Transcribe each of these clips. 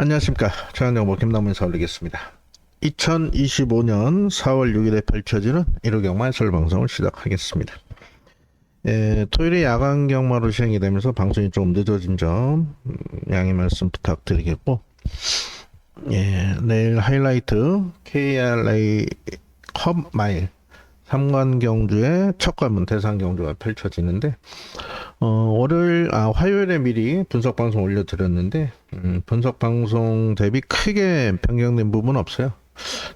안녕하십니까. 저한정보 김남문에서 올리겠습니다. 2025년 4월 6일에 펼쳐지는 1호 경마 해설 방송을 시작하겠습니다. 토요일에 야간 경마로 시행이 되면서 방송이 조금 늦어진 점 양해 말씀 부탁드리겠고, 내일 하이라이트 KRA 컵 마일 3관 경주의 첫 관문 대상 경주가 펼쳐지는데, 화요일에 미리 분석 방송 올려드렸는데, 분석 방송 대비 크게 변경된 부분은 없어요.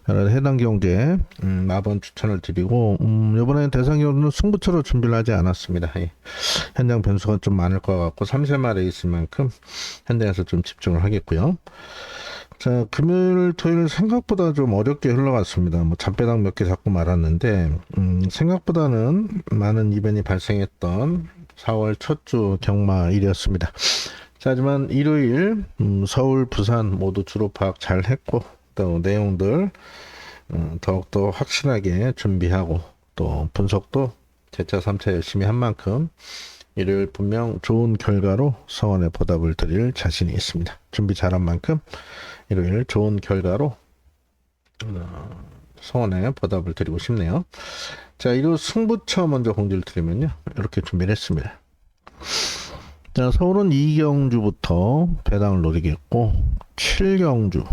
해당 경주에 마번 추천을 드리고, 이번에 대상 경주는 승부처로 준비를 하지 않았습니다. 현장 변수가 좀 많을 것 같고 3세마리에 있을 만큼 현장에서 좀 집중을 하겠고요. 자, 금요일, 토요일 생각보다 좀 어렵게 흘러갔습니다. 잠배당 몇 개 잡고 말았는데, 생각보다는 많은 이변이 발생했던 4월 첫 주 경마일이었습니다. 자, 하지만 일요일, 서울, 부산 모두 주로 파악 잘 했고, 또 내용들, 더욱더 확실하게 준비하고, 또 분석도 제차 3차 열심히 한 만큼, 일요일 분명 좋은 결과로 성원에 보답을 드릴 자신이 있습니다. 준비 잘한 만큼 일요일 좋은 결과로 성원에 보답을 드리고 싶네요. 자, 일요 승부처 먼저 공지를 드리면요, 이렇게 준비를 했습니다. 자, 서울은 2경주부터 배당을 노리겠고 7경주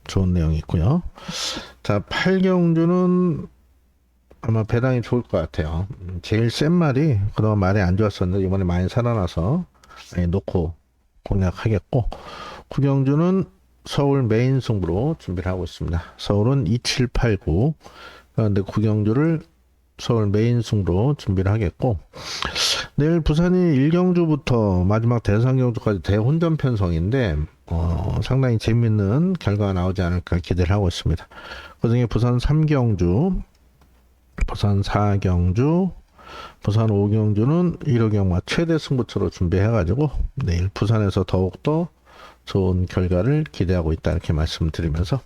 좋은 내용이 있고요. 자, 8경주는 아마 배당이 좋을 것 같아요. 제일 센 말이 그동안 말이 안 좋았었는데 이번에 많이 살아나서 놓고 공략하겠고, 9경주는 서울 메인 승부로 준비를 하고 있습니다. 서울은 2789, 그런데 9경주를 서울 메인 승부로 준비를 하겠고, 내일 부산이 1경주부터 마지막 대상경주까지 대혼전 편성인데 상당히 재밌는 결과가 나오지 않을까 기대를 하고 있습니다. 그중에 부산 3경주, 부산 4경주, 부산 5경주는 1호 경마 최대 승부처로 준비해가지고 내일 부산에서 더욱더 좋은 결과를 기대하고 있다, 이렇게 말씀드리면서,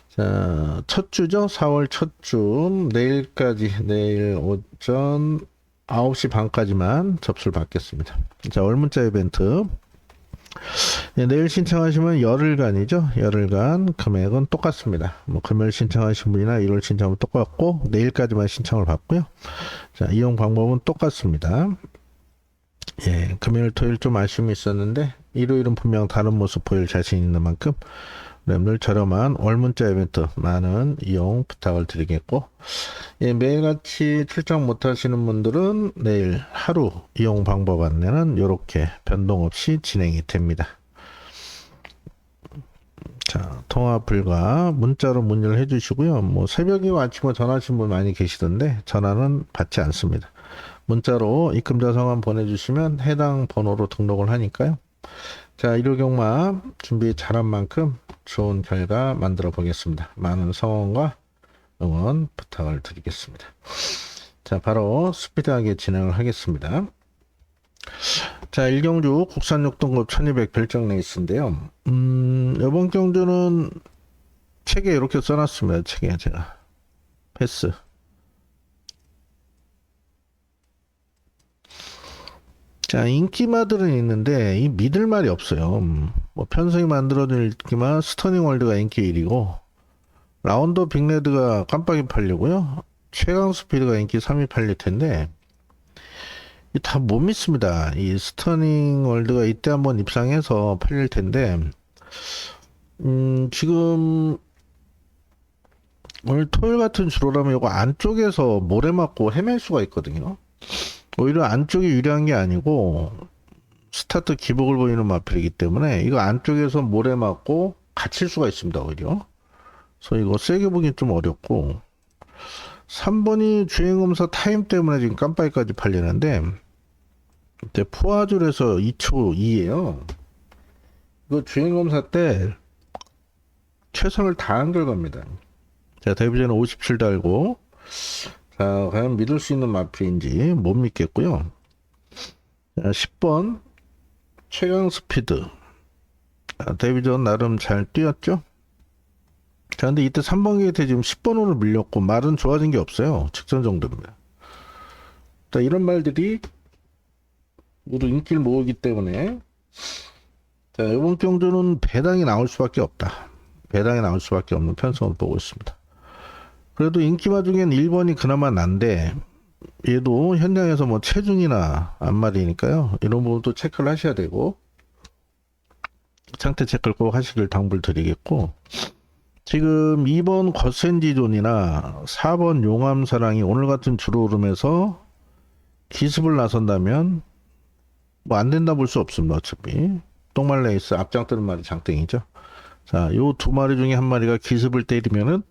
자, 첫 주죠. 4월 첫 주 내일까지, 내일 오전 9시 반까지만 접수를 받겠습니다. 자, 월문자 이벤트, 내일 신청하시면 열흘간이죠. 열흘간 금액은 똑같습니다. 금요일 신청하신 분이나 1월 신청하면 똑같고 내일까지만 신청을 받고요. 자, 이용 방법은 똑같습니다. 금요일, 토요일 좀 아쉬움이 있었는데 일요일은 분명 다른 모습 보일 자신 있는 만큼 여러분들 저렴한 월문자 이벤트 많은 이용 부탁을 드리겠고, 매일같이 출장 못하시는 분들은 내일 하루 이용 방법 안내는 이렇게 변동 없이 진행이 됩니다. 자, 통화 불가, 문자로 문의를 해주시고요. 새벽이고 아침에 전화하신 분 많이 계시던데 전화는 받지 않습니다. 문자로 입금자 성함 보내주시면 해당 번호로 등록을 하니까요. 자, 일요경마 준비 잘한 만큼 좋은 결과 만들어 보겠습니다. 많은 성원과 응원 부탁을 드리겠습니다. 자, 바로 스피드하게 진행을 하겠습니다. 자, 1경주 국산 6등급 1200 별정 레이스인데요. 이번 경주는 책에 이렇게 써놨습니다. 책에 제가 패스. 자, 인기마들은 있는데 이 믿을 말이 없어요. 편성이 만들어진 인기마 스터닝 월드가 인기 1위고, 라운더 빅레드가 깜빡이 팔리고요, 최강 스피드가 인기 3위 팔릴 텐데 다 못 믿습니다. 이 스터닝 월드가 이때 한번 입상해서 팔릴 텐데, 지금 오늘 토요일 같은 주로라면 이거 안쪽에서 모래 맞고 헤맬 수가 있거든요. 오히려 안쪽이 유리한 게 아니고 스타트 기복을 보이는 마필이기 때문에 이거 안쪽에서 모래 맞고 갇힐 수가 있습니다, 오히려. 그래서 이거 세게 보기 좀 어렵고, 3번이 주행검사 타임 때문에 지금 깜빡이까지 팔리는데 이때 포화줄에서 2초 2에요. 이거 주행검사 때 최선을 다한 결과입니다. 자, 데뷔전은 57 달고, 자, 과연 믿을 수 있는 마필인지 못 믿겠고요. 자, 10번 최강 스피드. 자, 데뷔전 나름 잘 뛰었죠. 자, 근데 이때 3번 게이트에 지금 10번으로 밀렸고 말은 좋아진 게 없어요. 직전 정도입니다. 자, 이런 말들이 모두 인기를 모으기 때문에 자, 이번 경주는 배당이 나올 수밖에 없다. 배당이 나올 수밖에 없는 편성을 보고 있습니다. 그래도 인기마 중엔 1번이 그나마 난데, 얘도 현장에서 뭐 체중이나 앞마리니까요. 이런 부분도 체크를 하셔야 되고, 상태 체크를 꼭 하시길 당부를 드리겠고, 지금 2번 거센지존이나 4번 용암사랑이 오늘 같은 주로오름에서 기습을 나선다면 뭐 안 된다 볼 수 없습니다. 어차피 똥말레이스 앞장 뜨는 말이 장땡이죠. 자, 요 두 마리 중에 한 마리가 기습을 때리면은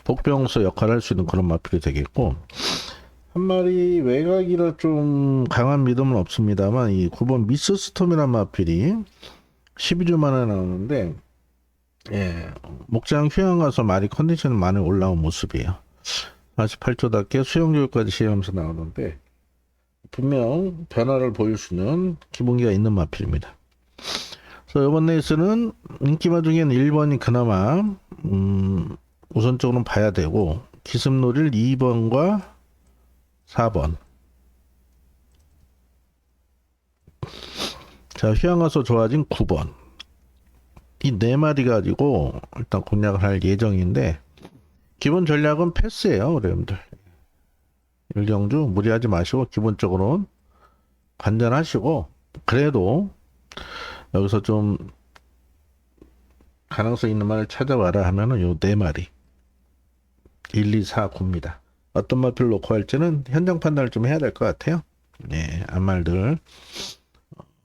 복병수 역할을 할 수 있는 그런 마필이 되겠고, 한 마리 외곽이라 좀 강한 믿음은 없습니다만 이 9번 미스스톰이라는 마필이 12주 만에 나오는데, 예, 목장 휴양 가서 말이 컨디션이 많이 올라온 모습이에요. 48초답게 수영교육까지 시행하면서 나오는데 분명 변화를 보일 수 있는 기본기가 있는 마필입니다. 그래서 이번 레이스는 인기마 중엔 1번이 그나마 우선적으로는 봐야 되고, 기습놀이를 2번과 4번. 자, 휴양 가서 좋아진 9번. 이 네 마리 가지고 일단 공략을 할 예정인데, 기본 전략은 패스예요, 여러분들. 일경주 무리하지 마시고 기본적으로는 관전하시고, 그래도 여기서 좀 가능성 있는 말을 찾아와라 하면은 요 네 마리 1, 2, 4, 9입니다. 어떤 마필을 놓고 할지는 현장 판단을 좀 해야 될 것 같아요. 네, 앞말들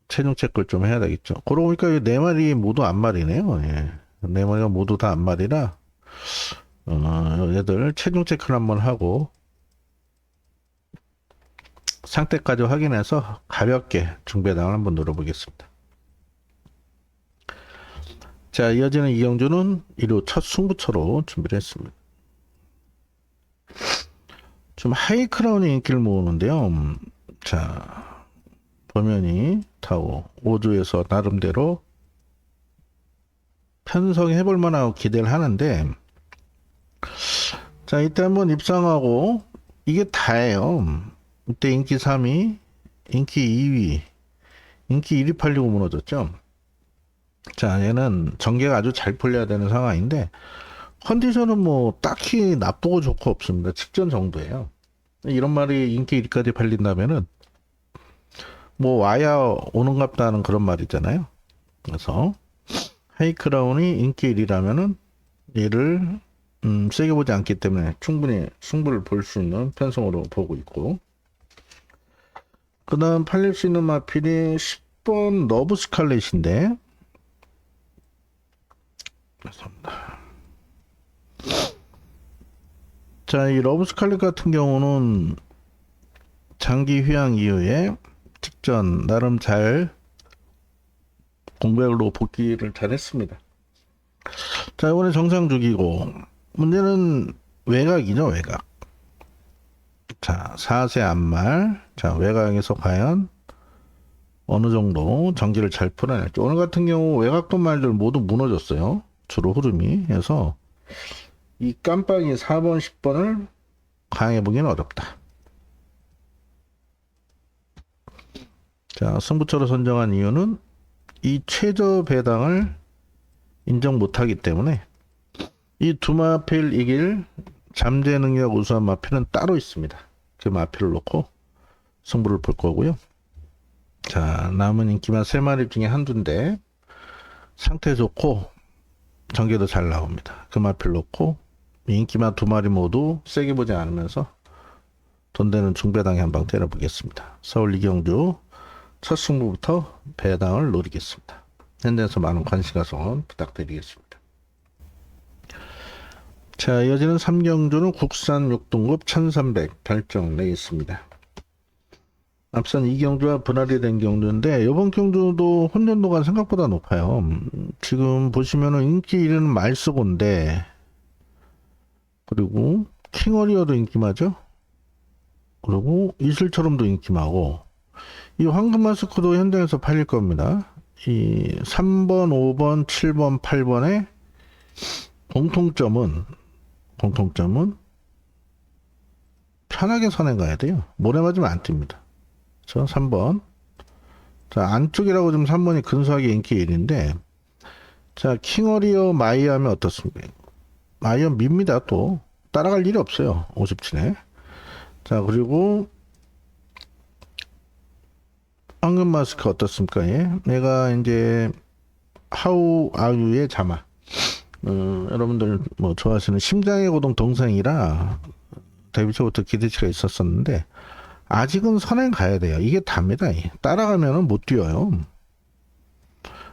체중 체크를 좀 해야 되겠죠. 그러고 보니까 이 네 마리 모두 앞말이네요. 예. 네 마리가 모두 다 앞말이라 얘들 체중 체크를 한번 하고 상태까지 확인해서 가볍게 중배당을 한번 노려보겠습니다. 자, 이어지는 이경주는 1호 첫 승부처로 준비를 했습니다. 좀 하이크라운이 인기를 모으는데요. 자, 보면이 타고 5주에서 나름대로 편성해볼 만하고 기대를 하는데, 자, 이때 한번 입상하고 이게 다예요. 이때 인기 3위, 인기 2위, 인기 1위 팔리고 무너졌죠. 자, 얘는 전개가 아주 잘 풀려야 되는 상황인데 컨디션은 뭐 딱히 나쁘고 좋고 없습니다. 직전 정도예요. 이런 말이 인기 1위까지 팔린다면은 뭐 와야 오는갑다는 그런 말이잖아요. 그래서 하이크라운이 인기 1위라면은 얘를 세게 보지 않기 때문에 충분히 승부를 볼 수 있는 편성으로 보고 있고, 그 다음 팔릴 수 있는 마필이 10번 러브 스칼렛인데, 죄송합니다. 자, 이 러브 스칼렛 같은 경우는 장기 휴양 이후에 직전 나름 잘 공백으로 복귀를 잘 했습니다. 자, 이번에 정상 주기고, 문제는 외곽이죠, 외곽. 자, 4세 앞말. 자, 외곽에서 과연 어느 정도 전기를 잘 풀어낼지. 오늘 같은 경우 외곽분 말들 모두 무너졌어요. 주로 흐름이. 해서 이 깜빡이 4번, 10번을 강해 보기는 어렵다. 자, 승부처로 선정한 이유는 이 최저 배당을 인정 못하기 때문에 이 두 마필 이길 잠재 능력 우수한 마필은 따로 있습니다. 그 마필을 놓고 승부를 볼 거고요. 자, 남은 인기만 3마리 중에 한두인데 상태 좋고 전개도 잘 나옵니다. 그 마필 놓고 인기만 2마리 모두 세게 보지 않으면서 돈 되는 중배당에 한방 때려보겠습니다. 서울 이경주 첫 승부부터 배당을 노리겠습니다. 현장에서 많은 관심 가성 부탁드리겠습니다. 자, 이어지는 3경주는 국산 6등급 1300 결정 내겠습니다. 앞선 2경주와 분할이 된 경주인데 이번 경주도 혼전도가 생각보다 높아요. 지금 보시면은 인기 1위는 말쓰고인데, 그리고 킹어리어도 인기마죠. 그리고 이슬처럼도 인기마고, 이 황금 마스크도 현장에서 팔릴 겁니다. 이 3번, 5번, 7번, 8번의 공통점은 편하게 선행 가야 돼요. 모래 맞으면 안 뜁니다. 저 3번 자, 안쪽이라고 좀 3번이 근소하게 인기 1인데, 자, 킹어리어 마이 하면 어떻습니까? 마이어 밉니다, 또. 따라갈 일이 없어요. 57에. 자, 그리고, 황금 마스크 어떻습니까? 예? 내가 이제, 하우 아유의 자마. 여러분들 뭐 좋아하시는 심장의 고동 동생이라 데뷔 초부터 기대치가 있었었는데, 아직은 선행 가야 돼요. 이게 답니다. 따라가면은 못 뛰어요.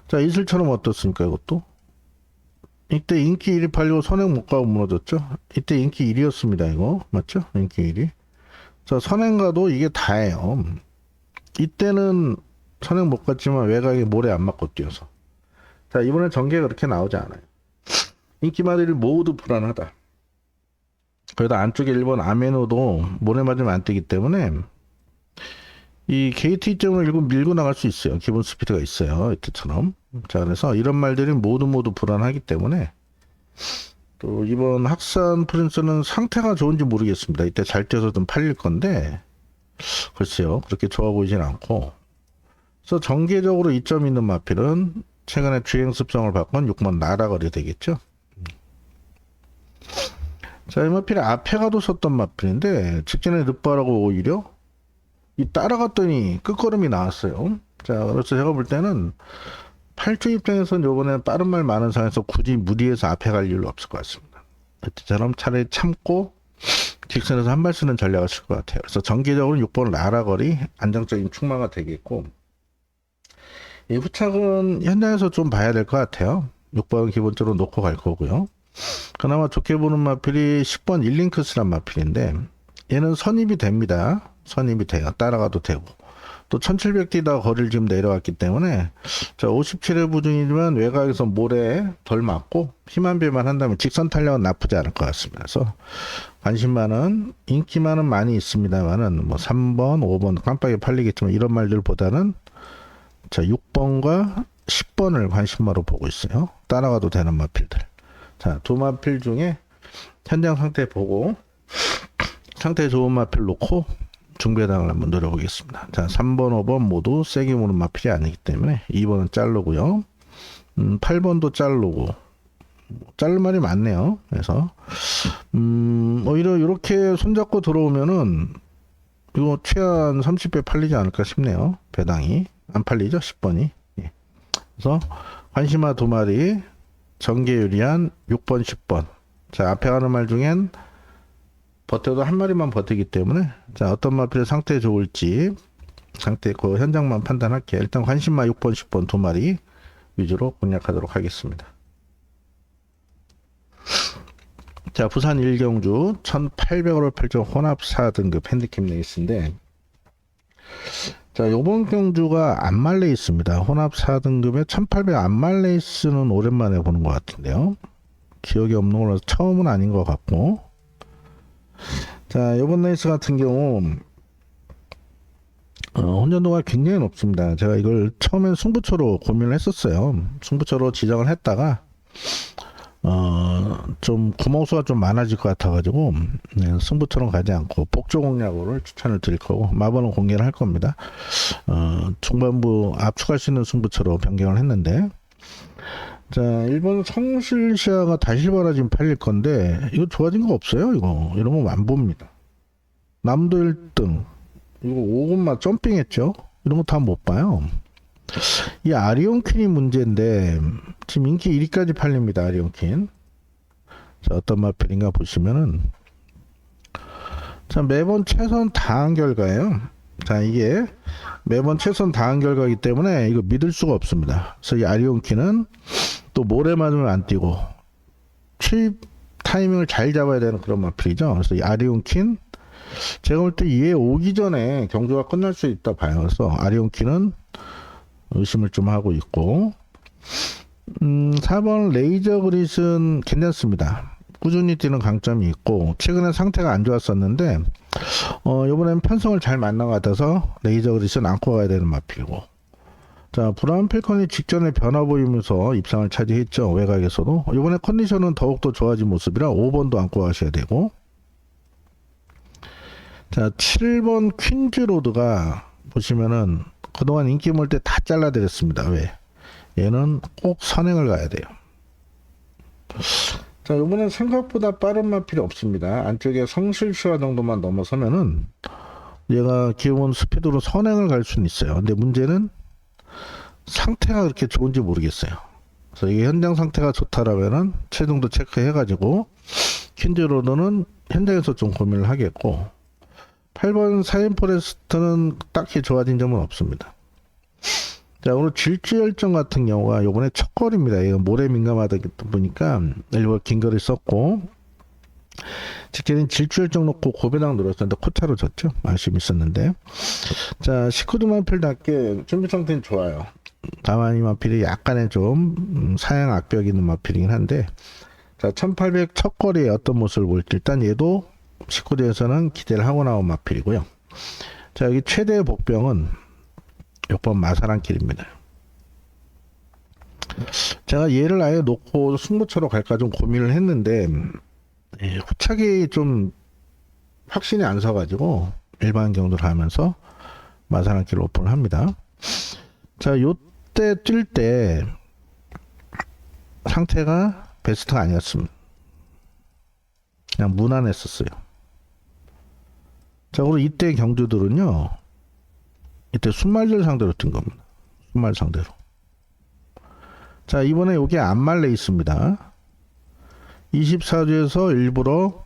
자, 이슬처럼 어떻습니까, 이것도? 이때 인기 1위 팔리고 선행 못 가고 무너졌죠? 이때 인기 1위였습니다, 이거. 맞죠? 인기 1위. 자, 선행 가도 이게 다예요. 이때는 선행 못 갔지만 외곽에 모래 안 맞고 뛰어서. 자, 이번엔 전개가 그렇게 나오지 않아요. 인기마들이 모두 불안하다. 그래도 안쪽에 1번 아메노도 모래 맞으면 안 뛰기 때문에 이 게이트 이점을 밀고 나갈 수 있어요. 기본 스피드가 있어요. 이때처럼. 자, 그래서 이런 말들이 모두 불안하기 때문에 또 이번 학산 프린스는 상태가 좋은지 모르겠습니다. 이때 잘 뛰어서 좀 팔릴 건데 글쎄요. 그렇게 좋아 보이진 않고. 그래서 전개적으로 이점 있는 마필은 최근에 주행 습성을 바꾼 6번 나라거리 되겠죠. 자, 이 마필이 앞에 가도 섰던 마필인데 직전에 늦바라고 오히려 이 따라갔더니 끝걸음이 나왔어요. 자, 그래서 제가 볼 때는 8주 입장에서는 요번에 빠른 말 많은 상황에서 굳이 무리해서 앞에 갈 일은 없을 것 같습니다. 그때처럼 차라리 참고 직선에서 한 발 쓰는 전략을 쓸 것 같아요. 그래서 전개적으로 6번 라라거리 안정적인 충마가 되겠고, 이 후착은 현장에서 좀 봐야 될 것 같아요. 6번은 기본적으로 놓고 갈 거고요. 그나마 좋게 보는 마필이 10번 일링크스란 마필인데 얘는 선입이 됩니다. 선입이 돼요. 따라가도 되고. 또 1700 뛰다가 거리를 지금 내려왔기 때문에 자, 57회 부중이지만 외곽에서 모래에 덜 맞고 힘한 배만 한다면 직선 탄력은 나쁘지 않을 것 같습니다. 그래서 관심 많은 인기만은 많이 있습니다만은 뭐 3번, 5번 깜빡이 팔리겠지만 이런 말들보다는 자, 6번과 10번을 관심마로 보고 있어요. 따라가도 되는 마필들. 자, 두 마필 중에 현장 상태 보고 상태 좋은 마필 놓고 중배당을 한번 노려보겠습니다. 자, 3번, 5번 모두 세게 무는 마필이 아니기 때문에 2번은 자르고요. 8번도 자르고 자를 말이 많네요. 그래서 오히려 이렇게 손잡고 들어오면은 이거 최한 30배 팔리지 않을까 싶네요. 배당이 안 팔리죠, 10번이. 예. 그래서 관심아 두 마리 전개 유리한 6번, 10번. 자, 앞에 가는 말 중엔 버텨도 한 마리만 버티기 때문에 자, 어떤 마필의 상태 좋을지 상태 그 현장만 판단할게요. 일단 관심마 6번, 10번 두 마리 위주로 공략하도록 하겠습니다. 자, 부산 1경주 1800으로 펼쳐 혼합 4등급 핸디캡 레이스인데 자, 요번 경주가 안말 레이스입니다. 혼합 4등급에 1800 안말 레이스는 오랜만에 보는 것 같은데요. 기억이 없는 걸로 처음은 아닌 것 같고 자, 요번 레이스 같은 경우 혼전도가 굉장히 높습니다. 제가 이걸 처음엔 승부처로 고민을 했었어요. 승부처로 지정을 했다가 좀 구멍수가 좀 많아질 것 같아가지고 승부처럼 가지 않고 복조 공략으로 추천을 드릴 거고 마번은 공개를 할 겁니다. 중반부 압축할 수 있는 승부처로 변경을 했는데 자, 일본 성실시아가 다시바라 지금 팔릴 건데 이거 좋아진 거 없어요. 이거 이런 거 안 봅니다. 남도 1등 이거 5분만 점핑했죠. 이런 거 다 못 봐요. 이 아리온퀸이 문제인데 지금 인기 1위까지 팔립니다. 아리온퀸. 자, 어떤 마필인가 보시면은 자, 매번 최선 다한 결과예요. 자, 이게 매번 최선 다한 결과이기 때문에 이거 믿을 수가 없습니다. 그래서 이 아리온퀸은 또 모래 맞으면 안 뛰고 출입 타이밍을 잘 잡아야 되는 그런 마필이죠. 그래서 이 아리온퀸 제가 볼 때 얘 오기 전에 경주가 끝날 수 있다 봐요. 그래서 아리온퀸은 의심을 좀 하고 있고 4번 레이저 그릿은 괜찮습니다. 꾸준히 뛰는 강점이 있고 최근에 상태가 안 좋았었는데 이번엔 편성을 잘 만난 것 같아서 레이저 그릿은 안고 가야 되는 마필이고 자, 브라운 펠컨이 직전에 변화 보이면서 입상을 차지했죠. 외곽에서도 이번에 컨디션은 더욱더 좋아진 모습이라 5번도 안고 가셔야 되고 자, 7번 퀸즈로드가 보시면은 그동안 인기 몰 때 다 잘라드렸습니다. 왜? 얘는 꼭 선행을 가야 돼요. 자, 이번엔 생각보다 빠른 마필이 없습니다. 안쪽에 성실슈화 정도만 넘어서면은 얘가 기본 스피드로 선행을 갈 수는 있어요. 근데 문제는 상태가 그렇게 좋은지 모르겠어요. 그래서 이게 현장 상태가 좋다라면은 체중도 체크해가지고 퀸즈로드는 현장에서 좀 고민을 하겠고, 8번 사인포레스트는 딱히 좋아진 점은 없습니다. 자, 오늘 질주열정 같은 경우가 요번에 첫 걸입니다. 이거 모래 민감하다 보니까 일부러 긴 거를 썼고, 직전엔 질주열정 놓고 고배당 늘었었는데 코차로 졌죠. 아쉬움이 있었는데. 자, 19도 마필답게 준비 상태는 좋아요. 다만 이 마필이 약간의 좀 사양 악벽 있는 마필이긴 한데, 자, 1800 첫 거리에 어떤 모습을 볼지 일단 얘도 19도에서는 기대를 하고 나온 마필이고요. 자, 여기 최대의 복병은 6번 마사랑길입니다. 제가 얘를 아예 놓고 승부처로 갈까 좀 고민을 했는데, 후착이 좀 확신이 안 서가지고 일반 경주를 하면서 마사랑길 오픈을 합니다. 자, 요때 뛸 때 상태가 베스트가 아니었습니다. 그냥 무난했었어요. 자, 그리고 이때 경주들은요, 이때 순말들 상대로 뛴 겁니다. 순말 상대로. 자, 이번에 요게 안말 레이스입니다. 24주에서 일부러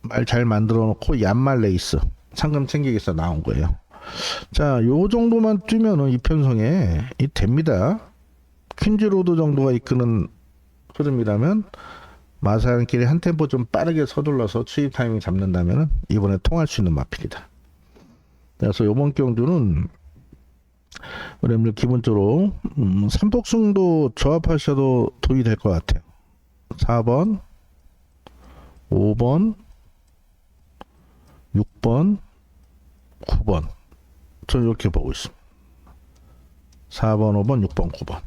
말 잘 만들어 놓고 얀말 레이스 상금 챙기기 위해서 나온 거예요. 자, 요 정도만 뛰면은 이편성에 이 됩니다. 퀸즈로드 정도가 이끄는 흐름이라면 마사랑길이 한 템포 좀 빠르게 서둘러서 추입 타이밍 잡는다면은 이번에 통할 수 있는 마필이다. 그래서 요번 경주는 여러분들 기본적으로 삼복승도 조합하셔도 도움이 될 것 같아요. 4번, 5번, 6번, 9번. 저는 이렇게 보고 있습니다. 4번, 5번, 6번, 9번.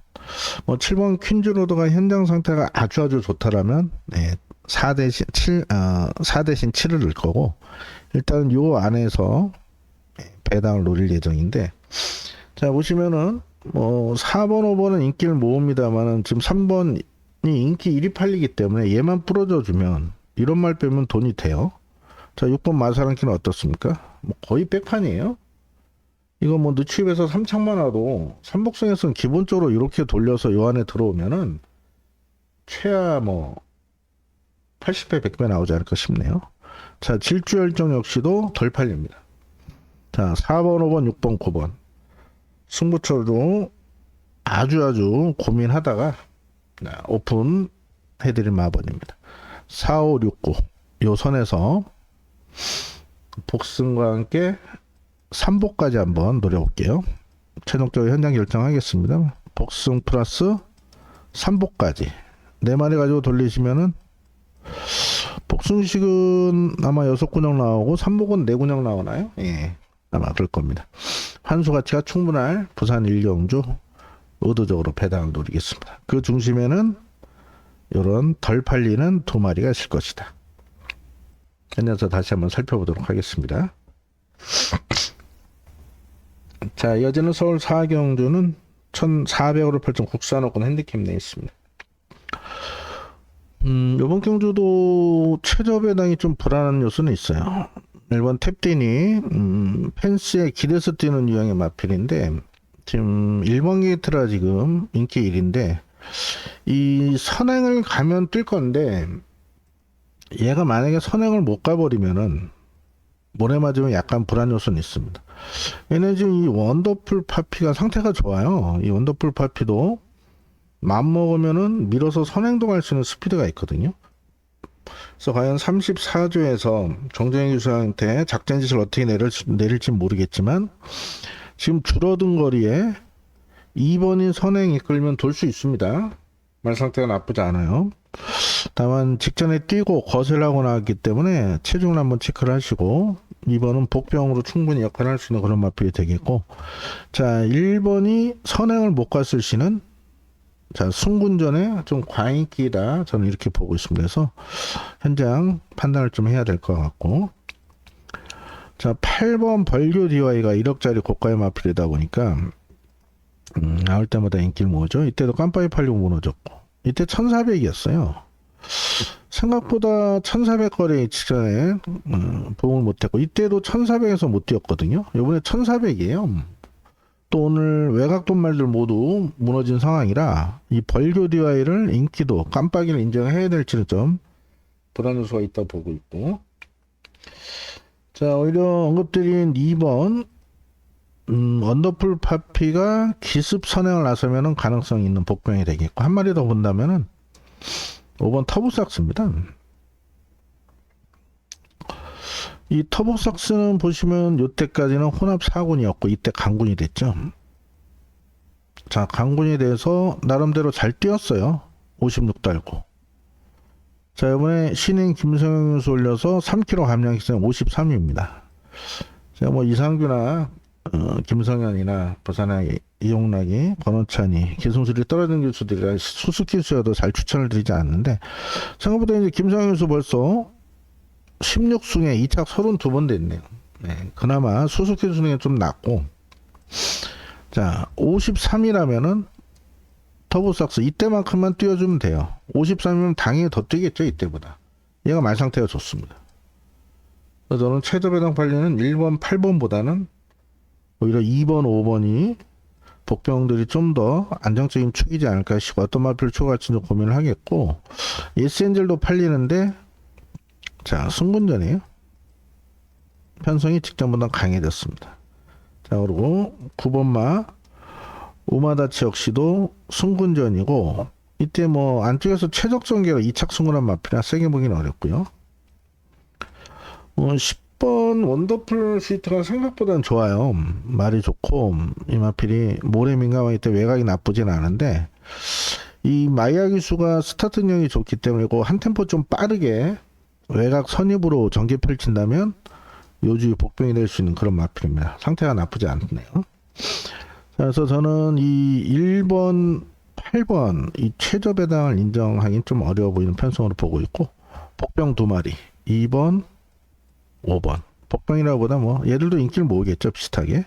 뭐 7번 퀸즈로드가 현장 상태가 아주 좋다라면 4 대신 7을 넣을 거고, 일단 요 안에서 배당을 노릴 예정인데, 자, 보시면은 뭐 4번, 5번은 인기를 모읍니다만은 지금 3번이 인기 1위 팔리기 때문에 얘만 부러져 주면 이런 말 빼면 돈이 돼요. 자, 6번 마사랑키는 어떻습니까? 뭐 거의 백판이에요. 이거 뭐 늦추입에서 3창만 와도 삼복승에서는 기본적으로 이렇게 돌려서 요 안에 들어오면은 최하 뭐 80배 100배 나오지 않을까 싶네요. 자, 질주열정 역시도 덜 팔립니다. 자, 4번 5번 6번 9번 승부처도 아주 고민하다가 오픈 해드릴 마번입니다. 4, 5, 6, 9 요 선에서 복승과 함께 3복까지 한번 노려볼게요. 최종적으로 현장 결정하겠습니다. 복승 플러스 3복까지 4마리 가지고 돌리시면은 복승식은 아마 6군역 나오고 3복은 4군역 나오나요? 예, 아마 그럴 겁니다. 환수 가치가 충분할 부산 1경주 의도적으로 배당을 노리겠습니다. 그 중심에는 이런 덜 팔리는 2마리가 있을 것이다. 현장에서 다시 한번 살펴보도록 하겠습니다. 자, 이어지는 서울 4경주는 1400으로 펼친 국산호권 핸디캡 내에 있습니다. 이번 경주도 최저 배당이 좀 불안한 요소는 있어요. 1번 탭딘이 펜스에 길에서 뛰는 유형의 마필인데 지금 1번 게이트라 지금 인기 1인데 이 선행을 가면 뛸 건데, 얘가 만약에 선행을 못 가버리면은 모래 맞으면 약간 불안 요소는 있습니다. 얘네 지금 이 원더풀 파피가 상태가 좋아요. 이 원더풀 파피도 맘 먹으면은 밀어서 선행도 갈 수 있는 스피드가 있거든요. 그래서 과연 34조에서 정정희 교수한테 작전 지시를 어떻게 내릴지 모르겠지만 지금 줄어든 거리에 2번이 선행 이끌면 돌 수 있습니다. 말 상태가 나쁘지 않아요. 다만 직전에 뛰고 거슬하고 나왔기 때문에 체중을 한번 체크를 하시고 2번은 복병으로 충분히 역할을 할 수 있는 그런 마필이 되겠고, 자, 1번이 선행을 못 갔을 시는 자, 승군전에 좀 과인기다 저는 이렇게 보고 있습니다. 그래서 현장 판단을 좀 해야 될 것 같고, 자, 8번 벌교 DY가 1억짜리 고가의 마필이다 보니까 나올 때마다 인기를 모으죠. 이때도 깜빡이 팔리고 무너졌고, 이때 1400이었어요. 생각보다 1400거래 직전에 부응을 못했고, 이때도 1400에서 못 뛰었거든요. 이번에 1400이에요. 또 오늘 외곽 돈말들 모두 무너진 상황이라 이 벌교 DY를 인기도 깜빡이를 인정해야 될지는 좀 불안 요소가 있다 보고 있고, 자, 오히려 언급드린 2번 원더풀 파피가 기습 선행을 나서면은 가능성이 있는 복병이 되겠고, 한 마리 더 본다면은 5번 터보삭스입니다. 이 터보삭스는 보시면 요때까지는 혼합 4군이었고 이때 강군이 됐죠. 자, 강군이 돼서 나름대로 잘 뛰었어요. 56 달고. 자, 이번에 신인 김성현 선수 올려서 3kg 감량 기세 53입니다. 자, 뭐 이상규나 김성현이나 부산의 이용락이, 권원찬이 기술이 떨어진 교수들이라 수수키 수여도 잘 추천을 드리지 않는데, 생각보다 이제 김성현 선수 벌써 16승에 2착 32번 됐네요. 네, 그나마 수수키 수능이 좀 낮고, 자, 53이라면은 터보삭스 이때만큼만 뛰어주면 돼요. 53이면 당연히 더 뛰겠죠, 이때보다. 얘가 말 상태가 좋습니다. 그래서 저는 최저 배당 팔리는 1번, 8번보다는 오히려 2번, 5번이 복병들이 좀 더 안정적인 축이지 않을까 싶고, 어떤 마필을 추가할지 좀 고민을 하겠고, 예스엔젤도 팔리는데, 자, 승군전이에요. 편성이 직전보다 강해졌습니다. 자, 그리고 9번마 우마다치 역시도 승군전이고, 이때 뭐 안쪽에서 최적 전개로 2착 승군한 마필이나 세게 보기는 어렵고요. 10번 원더풀 시트가 생각보다는 좋아요. 말이 좋고, 이 마필이 모래 민감하기 때문에 외곽이 나쁘진 않은데, 이 마이야 기수가 스타트력이 좋기 때문에 한 템포 좀 빠르게 외곽 선입으로 전개 펼친다면 요주의 복병이 될 수 있는 그런 마필입니다. 상태가 나쁘지 않네요. 그래서 저는 이 1번, 8번 이 최저 배당을 인정하기는 좀 어려워 보이는 편성으로 보고 있고, 복병 2마리 2번, 5번 복병이라고 보다 뭐 얘들도 인기를 모으겠죠. 비슷하게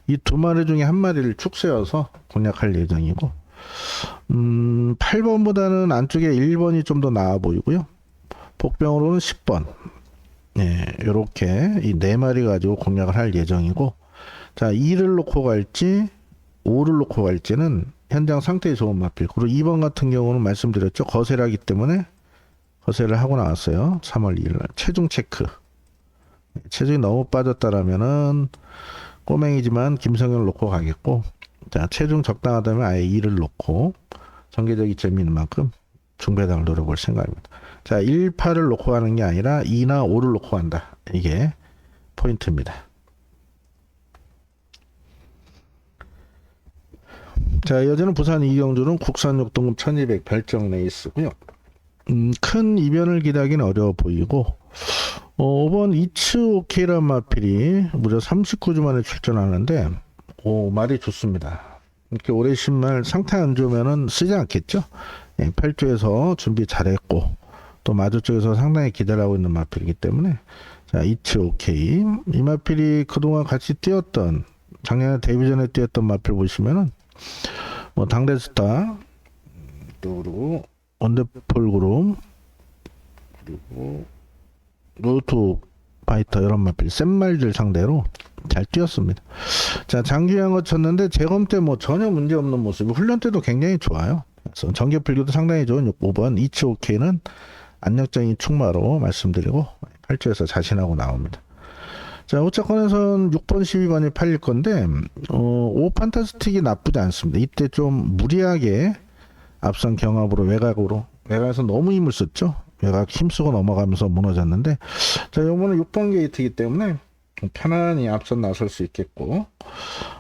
이 2마리 중에 한 마리를 축세어서 공략할 예정이고, 8번보다는 안쪽에 1번이 좀 더 나아 보이고요. 복병으로는 10번, 네, 요렇게 이 4마리 가지고 공략을 할 예정이고, 자, 2를 놓고 갈지 5를 놓고 갈지는 현장 상태에 좋은 마필. 그리고 2번 같은 경우는 말씀드렸죠. 거세라기 때문에 거세를 하고 나왔어요. 3월 2일 날 체중 체크. 체중이 너무 빠졌다라면은 꼬맹이지만 김성현을 놓고 가겠고, 자, 체중 적당하다면 아예 2를 놓고 전개적 이점이 있는 만큼 중배당을 노려볼 생각입니다. 자, 1, 8을 놓고 가는 게 아니라 2나 5를 놓고 간다. 이게 포인트입니다. 자, 여전히 부산 이경주는 국산 6등급 1200 별정 레이스고요. 큰 이변을 기대하기는 어려워 보이고, 5번 이츠 오케이란 마필이 무려 39주 만에 출전하는데, 말이 좋습니다. 이렇게 오래 신말 상태 안 좋으면은 쓰지 않겠죠. 8주에서 준비 잘했고, 또 마주 쪽에서 상당히 기대를 하고 있는 마필이기 때문에, 자, 이츠 오케이. 이 마필이 그동안 같이 뛰었던, 작년에 데뷔 전에 뛰었던 마필 보시면은, 뭐 당대스타, 또 그리고 원더풀 그룹, 그리고 로투 파이터 이런 마필 센 말들 상대로 잘 뛰었습니다. 자, 장기한 거 쳤는데 재검 때 뭐 전혀 문제 없는 모습이, 훈련 때도 굉장히 좋아요. 그래서 전개 풀기도 상당히 좋은 5번 이츠 오케이는 안정적인 축마로 말씀드리고 8주에서 자신하고 나옵니다. 자, 오차권에선 6번 12번이 팔릴 건데, 5 판타스틱이 나쁘지 않습니다. 이때 좀 무리하게 앞선 경합으로 외곽에서 너무 힘을 썼죠. 외곽 힘쓰고 넘어가면서 무너졌는데, 자, 요번에 6번 게이트이기 때문에 편안히 앞선 나설 수 있겠고,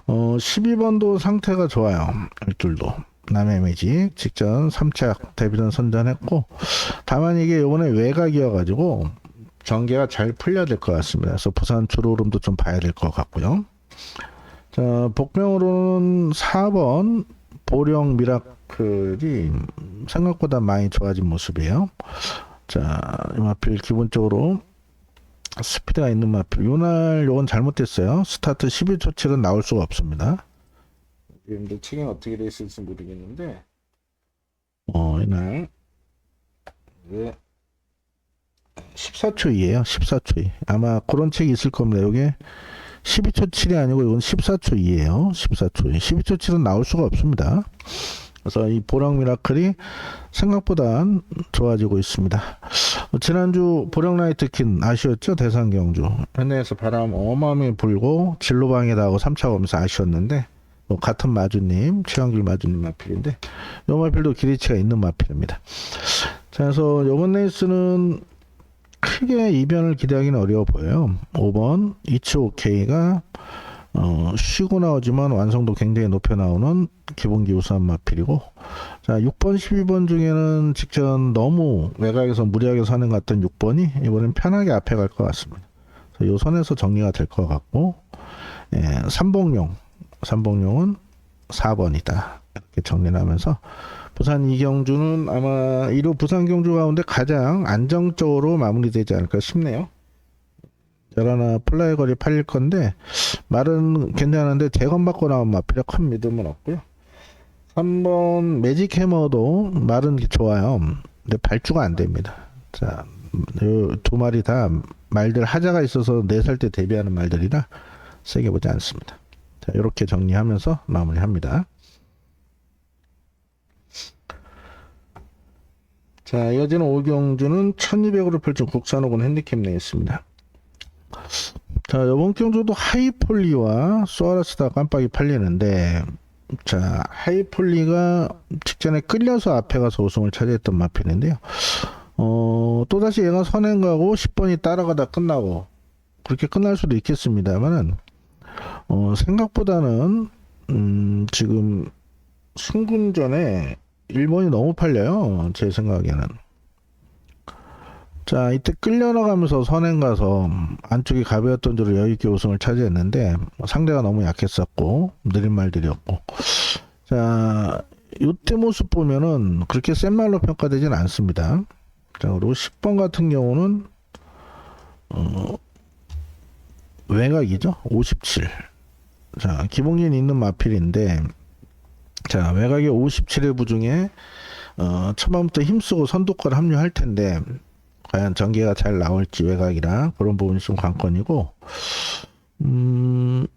12번도 상태가 좋아요. 일줄도 남의 매직 직전 3착 데뷔전 선전했고, 다만 이게 요번에 외곽이어가지고 전개가 잘 풀려야 될 것 같습니다. 그래서 부산 주로름도 좀 봐야 될 것 같고요. 자, 복병으로는 4번 보령 미라클이 생각보다 많이 좋아진 모습이에요. 자, 이마필 기본적으로 스피드가 있는 마필. 요날 요건 잘못됐어요. 스타트 11초 칠은 나올 수가 없습니다. 여러분들 책이 어떻게 돼 있을지 모르겠는데 이날 14초 2에요. 14초 2. 아마 그런 책이 있을 겁니다. 요게 12초 7이 아니고 이건 14초 2에요. 14초 2. 12초 7은 나올 수가 없습니다. 그래서 이 보령 미라클이 생각보다 좋아지고 있습니다. 지난주 보령 라이트킨 아쉬웠죠? 대상 경주. 현내에서 바람 어마어마하게 불고 진로방에다 하고 3차 오면서 아쉬웠는데 같은 마주님, 최영길 마주님 마필인데 이 마필도 기대치가 있는 마필입니다. 자, 그래서 이번 레이스는 크게 이변을 기대하기는 어려워 보여요. 5번 이츠오케이가 쉬고 나오지만 완성도 굉장히 높여 나오는 기본기 우수한 마필이고, 자 6번 12번 중에는 직전 너무 외곽에서 무리하게 선행 갔던 6번이 이번엔 편하게 앞에 갈 것 같습니다. 이 선에서 정리가 될 것 같고, 삼봉용은 4번이다 이렇게 정리를 하면서 부산 이경주는 아마 1호 부산 경주 가운데 가장 안정적으로 마무리되지 않을까 싶네요. 열하나 플라이 거리 팔릴 건데 말은 괜찮은데 재건받고 나온 마필에 큰 믿음은 없고요. 3번 매직 해머도 말은 좋아요. 근데 발주가 안 됩니다. 자, 요 두 마리 다 말들 하자가 있어서 4살 때 데뷔하는 말들이라 세게 보지 않습니다. 자, 이렇게 정리하면서 마무리합니다. 자, 이어지는 오경주는 1200으로 펼친 국산호군 핸디캡 내겠습니다. 자, 이번 경주도 하이폴리와 소아라스다 깜빡이 팔리는데, 자, 하이폴리가 직전에 끌려서 앞에 가서 우승을 차지했던 마필인데요. 또다시 얘가 선행 가고 10번이 따라가다 끝나고, 그렇게 끝날 수도 있겠습니다만은, 생각보다는, 지금 승군전에 1번이 너무 팔려요. 제 생각에는. 자, 이때 끌려나가면서 선행 가서 안쪽이 가벼웠던 줄로 여유있게 우승을 차지했는데 상대가 너무 약했었고 느린 말들이었고, 자 이때 모습 보면은 그렇게 센 말로 평가되진 않습니다. 자, 그리고 10번 같은 경우는 외곽이죠. 57. 자, 기본기는 있는 마필인데, 자 외곽에 57의 부중에 초반부터 힘쓰고 선두권 합류할 텐데 과연 전개가 잘 나올지 외곽이라 그런 부분이 좀 관건이고, 5번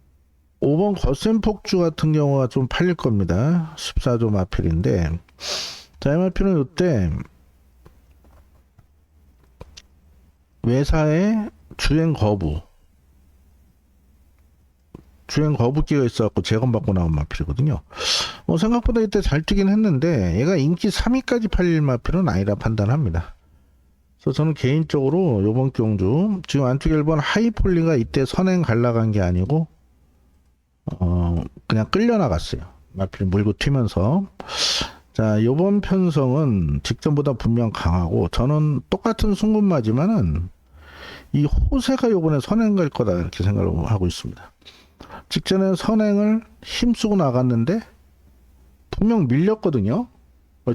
거센 폭주 같은 경우가 좀 팔릴 겁니다. 14조 마필인데, 자, 이 마필은 이때 외사의 주행 거부기가 있어갖고 재건받고 나온 마필이거든요. 생각보다 이때 잘 뛰긴 했는데 얘가 인기 3위까지 팔릴 마필은 아니라 판단합니다. 그래서 저는 개인적으로 요번 경주 지금 안쪽에 1번 하이폴리가 이때 선행 갈라간 게 아니고 그냥 끌려나갔어요. 마필 물고 튀면서. 자, 요번 편성은 직전보다 분명 강하고, 저는 똑같은 승군마지만은 이 호세가 요번에 선행 갈 거다 이렇게 생각을 하고 있습니다. 직전에 선행을 힘쓰고 나갔는데 분명 밀렸거든요.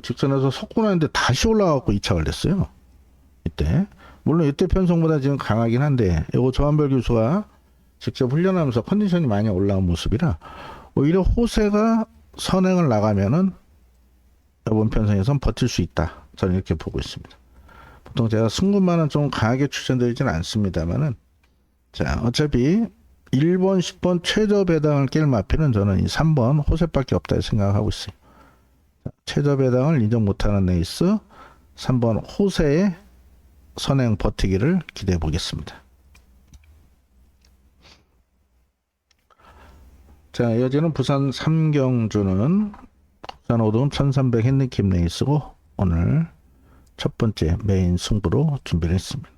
직선에서 섰고 나는데 다시 올라가고 2차가 됐어요. 이때 물론 이때 편성보다 지금 강하긴 한데, 이거 조한별 교수가 직접 훈련하면서 컨디션이 많이 올라온 모습이라 오히려 호세가 선행을 나가면은 이번 편성에선 버틸 수 있다, 저는 이렇게 보고 있습니다. 보통 제가 승군만은 좀 강하게 추천드리지는 않습니다만은, 자 어차피 1번 10번 최저 배당을 깰 마필은 저는 이 3번 호세밖에 없다 생각하고 있어요. 자, 최저 배당을 인정 못하는 레이스 3번 호세의 선행 버티기를 기대해 보겠습니다. 자, 이어지는 부산 삼경주는 국산 오름 1300 핸디캡 레이스고 오늘 첫 번째 메인 승부로 준비를 했습니다.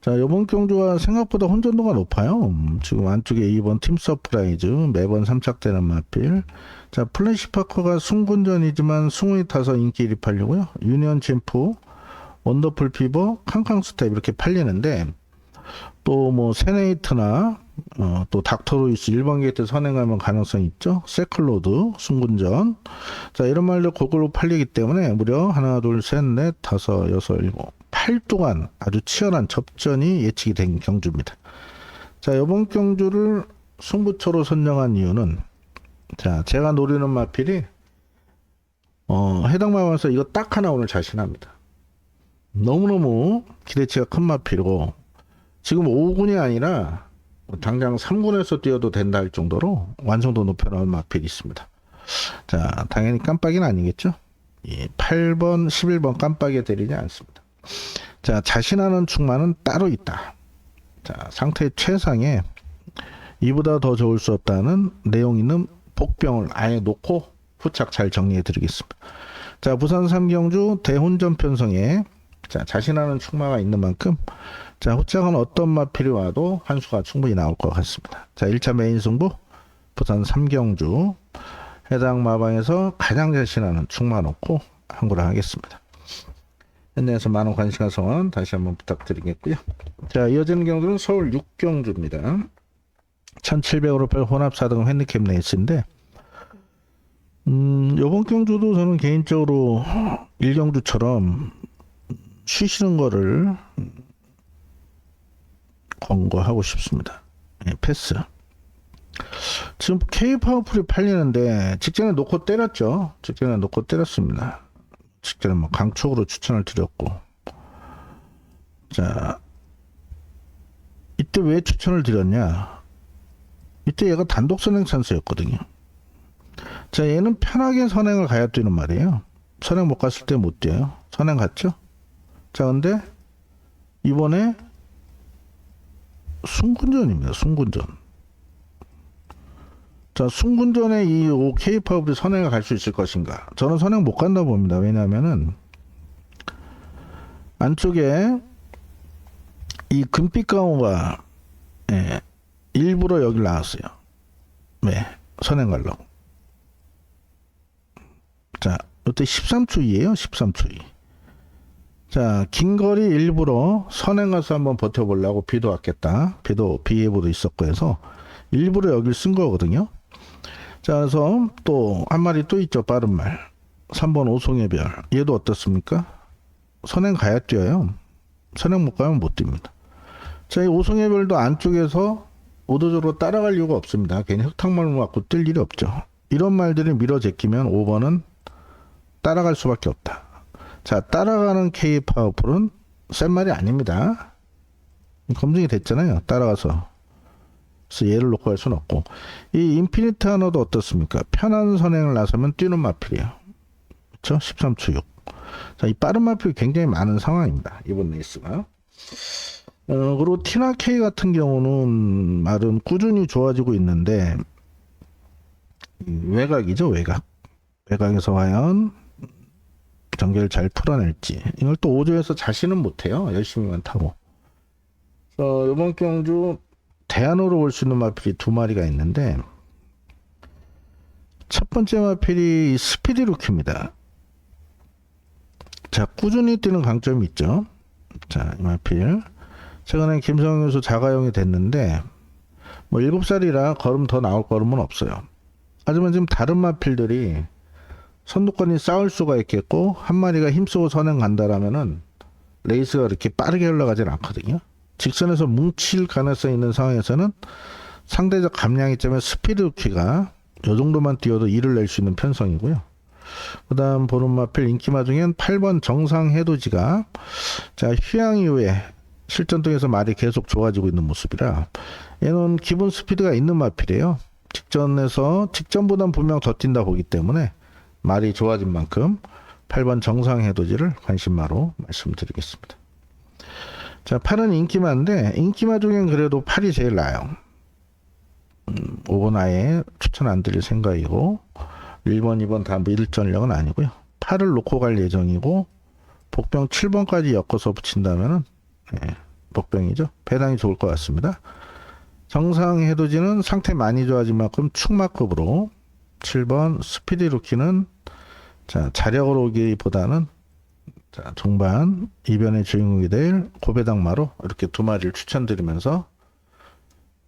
자, 이번 경주가 생각보다 혼전도가 높아요. 지금 안쪽에 2번 팀 서프라이즈 매번 3착되는 마필. 자, 플래시파커가 승군전이지만 승훈이 타서 인기 1위 팔리고요. 유니언 챔프, 원더풀 피버, 캉캉 스텝 이렇게 팔리는데, 또 뭐 세네이트나 또 닥터로이스 1번 게이트 선행하면 가능성이 있죠. 세클로드 승군전. 자, 이런 말들 골고루 팔리기 때문에 무려 하나 둘 셋 넷 다섯 여섯 일곱 8두간 아주 치열한 접전이 예측이 된 경주입니다. 자, 이번 경주를 승부처로 선정한 이유는, 자, 제가 노리는 마필이 해당 마방에서 이거 딱 하나 오늘 자신합니다. 너무너무 기대치가 큰 마필이고, 지금 5군이 아니라 당장 3군에서 뛰어도 된다 할 정도로 완성도 높여놓은 마필이 있습니다. 자, 당연히 깜빡이는 아니겠죠. 이 8번, 11번 깜빡이 되리지 않습니다. 자, 자신하는 충만은 따로 있다. 자, 상태 최상에 이보다 더 좋을 수 없다는 내용 있는 복병을 아예 놓고 후착 잘 정리해 드리겠습니다. 자, 부산 3경주 대혼전 편성에 자, 자신하는 충마가 있는 만큼 자, 후착은 어떤 마필이 와도 한 수가 충분히 나올 것 같습니다. 자, 1차 메인 승부 부산 3경주 해당 마방에서 가장 자신하는 충마 놓고 항구를 하겠습니다. 현장에서 많은 관심과 성원 다시 한번 부탁드리겠고요. 자, 이어지는 경주는 서울 6경주입니다. 1700으로 별 혼합 4등 핸디캡 레이스인데, 요번 경주도 저는 개인적으로 1경주처럼 쉬시는 거를 권고하고 싶습니다. 네, 패스. 지금 K-파워풀이 팔리는데 직전에 놓고 때렸죠. 직전에 놓고 때렸습니다. 직전에 뭐 강촉으로 추천을 드렸고, 자, 이때 왜 추천을 드렸냐? 이때 얘가 단독 선행 찬스였거든요. 자, 얘는 편하게 선행을 가야 뛰는 말이에요. 선행 못 갔을 때 못 뛰어요. 선행 갔죠? 자, 근데 이번에 순군전입니다. 순군전. 자, 순군전에 이 K-파워풀이 선행을 갈 수 있을 것인가? 저는 선행 못 간다 봅니다. 왜냐하면은 안쪽에 이 금빛 강호가 일부러 여기를 나왔어요. 네, 선행 가려고. 자, 이때 13초이에요. 13초이. 자, 긴거리 일부러 선행 가서 한번 버텨보려고 비도 왔겠다. 비 예보도 있었고 해서 일부러 여기를 쓴 거거든요. 자, 그래서 또 한 마리 또 있죠. 빠른 말. 3번 오송의 별. 얘도 어떻습니까? 선행 가야 뛰어요. 선행 못 가면 못 뜁니다. 자, 이 오송의 별도 안쪽에서 의도적으로 따라갈 이유가 없습니다. 괜히 흙탕물 맞고 뛸 일이 없죠. 이런 말들이 밀어 제끼면 5번은 따라갈 수밖에 없다. 자, 따라가는 K-파워풀은 센 말이 아닙니다. 검증이 됐잖아요. 따라가서. 그래서 얘를 놓고 할 수는 없고, 이 인피니트 하너도 어떻습니까? 편한 선행을 나서면 뛰는 마필이에요. 그렇죠? 13초 6. 자, 이 빠른 마필이 굉장히 많은 상황입니다. 이번 레이스가. 그리고 티나 K 같은 경우는 말은 꾸준히 좋아지고 있는데, 외곽이죠, 외곽. 외곽에서 과연 전개를 잘 풀어낼지. 이걸 또 5조에서 자신은 못해요. 열심히만 타고. 이번 경주 대안으로 올 수 있는 마필이 두 마리가 있는데, 첫 번째 마필이 스피디 루키입니다. 자, 꾸준히 뛰는 강점이 있죠. 자, 이 마필. 최근에 김성현 선수 자가용이 됐는데, 뭐 7살이라 걸음 더 나올 걸음은 없어요. 하지만 지금 다른 마필들이 선두권이 싸울 수가 있겠고, 한 마리가 힘쓰고 선행 간다라면은 레이스가 이렇게 빠르게 흘러가진 않거든요. 직선에서 뭉칠 가능성이 있는 상황에서는 상대적 감량이 때문에 스피드 루키가 요 정도만 뛰어도 일을 낼 수 있는 편성이고요. 그 다음 보는 마필 인기마 중엔 8번 정상해돋이가 자, 휴양 이후에 실전통에서 말이 계속 좋아지고 있는 모습이라 얘는 기본 스피드가 있는 마필이에요. 직전보단 분명 더 뛴다 보기 때문에 말이 좋아진 만큼 8번 정상해돋이를 관심마로 말씀드리겠습니다. 자, 8은 인기마인데 인기마 중엔 그래도 8이 제일 나아요. 5번 아예 추천 안 드릴 생각이고 1번, 2번 다 뭐 일전력은 아니고요. 8을 놓고 갈 예정이고 복병 7번까지 엮어서 붙인다면은 복병이죠. 배당이 좋을 것 같습니다. 정상해돋이는 상태 많이 좋아진 만큼 축마급으로 7번 스피디 루키는 자, 자력으로 오기보다는 자, 종반 이변의 주인공이 될 고배당마로 이렇게 두 마리를 추천드리면서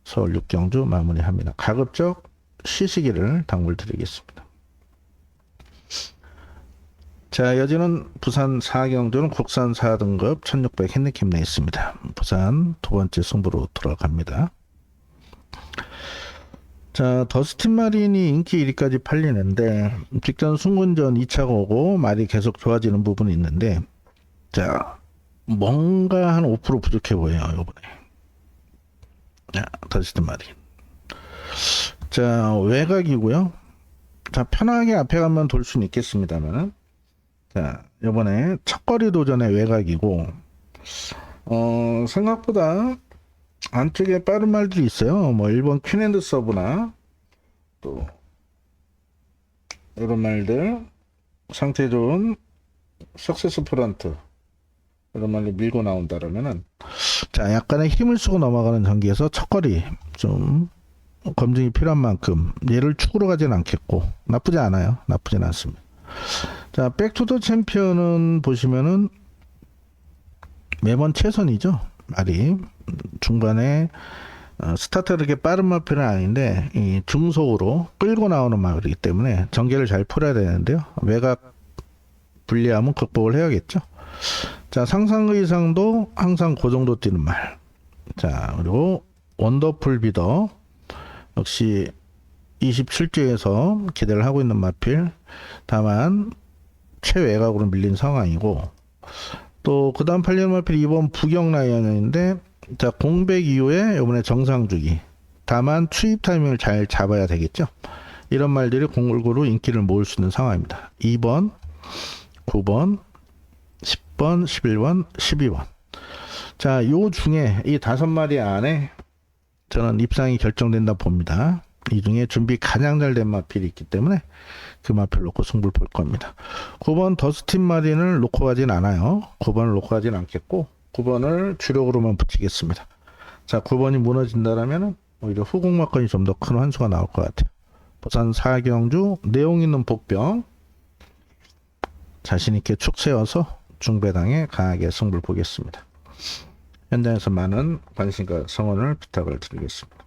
서울 6경주 마무리합니다. 가급적 쉬시기를 당부드리겠습니다. 자, 여지는 부산 4경주는 국산 4등급 1600 핸디캡 레이스입니다. 부산 두 번째 승부로 돌아갑니다. 자, 더스틴 마린이 인기 1위까지 팔리는데 직전 승군전 2차가 오고 말이 계속 좋아지는 부분이 있는데, 자, 뭔가 한 5% 부족해 보여요, 요번에. 자, 더스틴 마린. 자, 외곽이고요. 자, 편하게 앞에 가면 돌 수는 있겠습니다만, 자, 요번에 첫거리 도전의 외곽이고, 생각보다 안쪽에 빠른 말들이 있어요. 뭐 1번 퀸핸드 서브나 또 이런 말들, 상태 좋은 석세스 프런트, 이런 말을 밀고 나온다라면은, 자, 약간의 힘을 쓰고 넘어가는 전기에서 첫거리 좀 검증이 필요한 만큼 얘를 축으로 가진 않겠고, 나쁘지 않아요. 나쁘진 않습니다. 자, 백투더 챔피언은 보시면은 매번 최선이죠. 말이 중반에 스타트가 그렇게 빠른 마표는 아닌데 이 중속으로 끌고 나오는 마을이기 때문에 전개를 잘 풀어야 되는데요. 외곽 불리함은 극복을 해야겠죠. 자, 상상의 이상도 항상 그 정도 뛰는 말. 자, 그리고 원더풀 비더 역시 27주에서 기대를 하고 있는 마필. 다만 최외곽으로 밀린 상황이고, 또 그 다음 팔리는 마필이 이번 부경 라이언인데, 자, 공백 이후에 이번에 정상주기. 다만 투입 타이밍을 잘 잡아야 되겠죠. 이런 말들이 골고루 인기를 모을 수 있는 상황입니다. 2번, 9번, 10번, 11번, 12번. 자, 요 중에 이 5마리 안에 저는 입상이 결정된다 봅니다. 이 중에 준비 가장 잘 된 마필이 있기 때문에 그 마필 놓고 승부를 볼 겁니다. 9번 더스틴 마린을 놓고 가진 않아요. 9번을 놓고 가진 않겠고 9번을 주력으로만 붙이겠습니다. 자, 9번이 무너진다라면 오히려 후공마건이 좀 더 큰 환수가 나올 것 같아요. 부산 4경주 내용 있는 복병 자신 있게 축 세워서 중배당에 강하게 승부를 보겠습니다. 현장에서 많은 관심과 성원을 부탁을 드리겠습니다.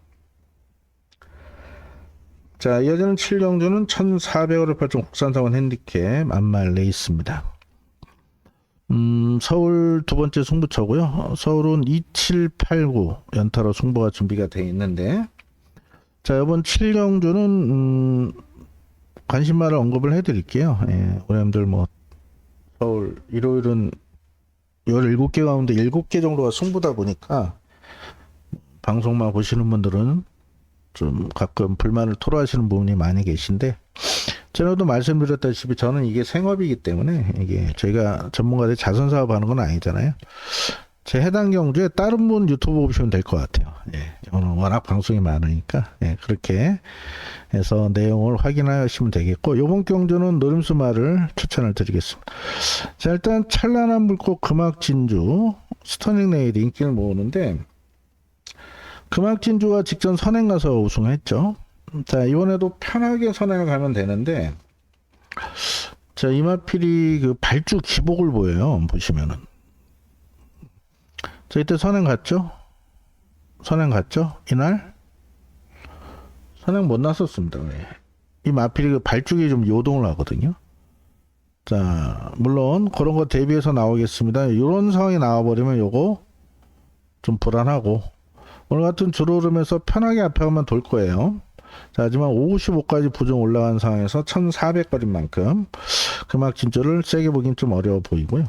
자, 이어지는 7경주는 1400원을 펼친 국산사원 핸디캡 만말 레이스입니다. 서울 두 번째 승부처고요. 서울은 2789 연타로 승부가 준비가 되어 있는데, 자, 이번 7경주는 관심말을 언급을 해드릴게요. 예, 우리님들 뭐 서울 일요일은 17개 가운데 7개 정도가 승부다 보니까 방송만 보시는 분들은 좀 가끔 불만을 토로하시는 분이 많이 계신데, 전에도 말씀드렸다시피 저는 이게 생업이기 때문에 이게 저희가 전문가들 자선사업 하는 건 아니잖아요. 제 해당 경주에 다른 분 유튜브 보시면 될 것 같아요. 예, 저는 워낙 방송이 많으니까 예, 그렇게 해서 내용을 확인하시면 되겠고, 요번 경주는 노림수 말을 추천을 드리겠습니다. 자, 일단 찬란한 불꽃 금악진주 스터닝 네일이 인기를 모으는데, 금악진주가 직전 선행 가서 우승했죠. 자, 이번에도 편하게 선행을 가면 되는데, 자, 이마필이 그 발주 기복을 보여요. 보시면은. 자, 이때 선행 갔죠? 선행 갔죠? 이날? 선행 못 났었습니다. 왜? 이 마필이 그 발주기 좀 요동을 하거든요. 자, 물론 그런 거 대비해서 나오겠습니다. 이런 상황이 나와버리면 요거 좀 불안하고, 오늘 같은 주로름에서 편하게 앞에 가면 돌 거예요. 자, 하지만 55까지 부정 올라간 상황에서 1400거린 만큼 금악 진조를 세게 보긴 좀 어려워 보이고요.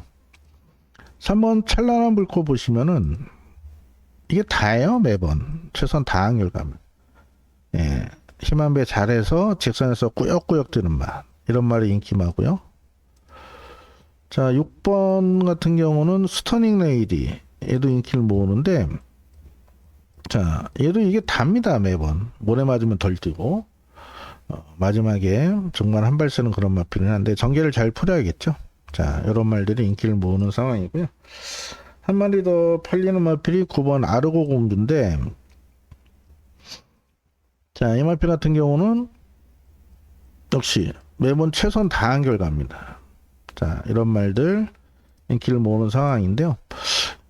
3번 찬란한 불꽃 보시면은 이게 다예요. 매번 최선 다한 결과면. 예, 힘한 배 잘해서 직선에서 꾸역꾸역 뜨는 맛, 이런 말이 인기마고요. 자, 6번 같은 경우는 스터닝 레이디, 얘도 인기를 모으는데, 자, 얘도 이게 답니다. 매번 모래 맞으면 덜 뛰고 마지막에 정말 한 발 쓰는 그런 마필은 한데 전개를 잘 풀어야겠죠. 자, 이런 말들이 인기를 모으는 상황이고요. 한 마리 더 팔리는 마필이 9번 아르고 공주인데, 자, 이 마필 같은 경우는 역시 매번 최선 다한 결과입니다. 자, 이런 말들 인기를 모으는 상황인데요.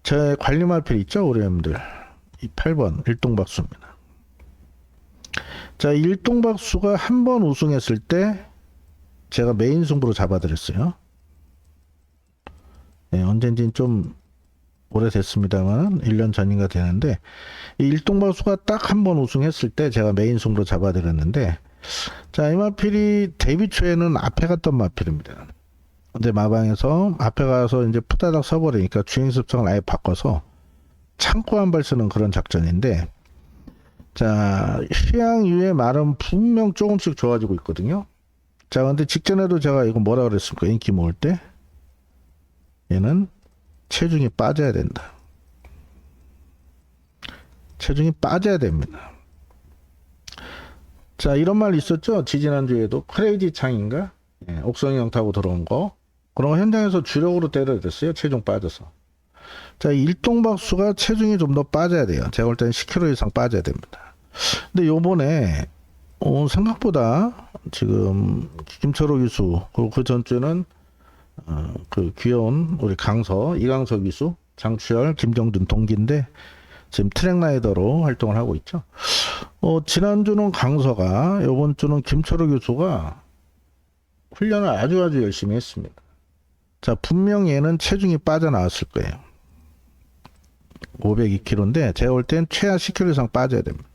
제 관리 마필 있죠, 우리 형님들. 이 8번 일동박수입니다. 자, 일동박수가 한 번 우승했을 때 제가 메인 승부로 잡아드렸어요. 언젠진 좀 오래됐습니다만 1년 전인가 되는데 이 일동박수가 딱 한 번 우승했을 때 제가 메인 승부로 잡아드렸는데 자, 이 마필이 데뷔 초에는 앞에 갔던 마필입니다. 근데 마방에서 앞에 가서 이제 푸다닥 서버리니까 주행 습성을 아예 바꿔서 창고 한 발 쓰는 그런 작전인데 자, 휴양 이후에 말은 분명 조금씩 좋아지고 있거든요. 자, 근데 직전에도 제가 이거 뭐라 그랬습니까? 인기 모을 때 얘는 체중이 빠져야 된다. 체중이 빠져야 됩니다. 자, 이런 말 있었죠? 지지난주에도 크레이지 창인가? 옥성형 타고 들어온 거. 그런 거 현장에서 주력으로 때려댔어요. 체중 빠져서. 자, 일동박수가 체중이 좀 더 빠져야 돼요. 제가 볼 때는 10kg 이상 빠져야 됩니다. 근데 요번에 생각보다 지금 김철호 기수 그리고 그 전주는 그 귀여운 우리 강서 이강서 기수 장추열 김정준 동기인데 지금 트랙라이더로 활동을 하고 있죠. 지난주는 강서가 이번 주는 김철호 교수가 훈련을 아주 열심히 했습니다. 자, 분명 얘는 체중이 빠져나왔을 거예요. 502kg인데 제가 볼 땐 최하 10kg 이상 빠져야 됩니다.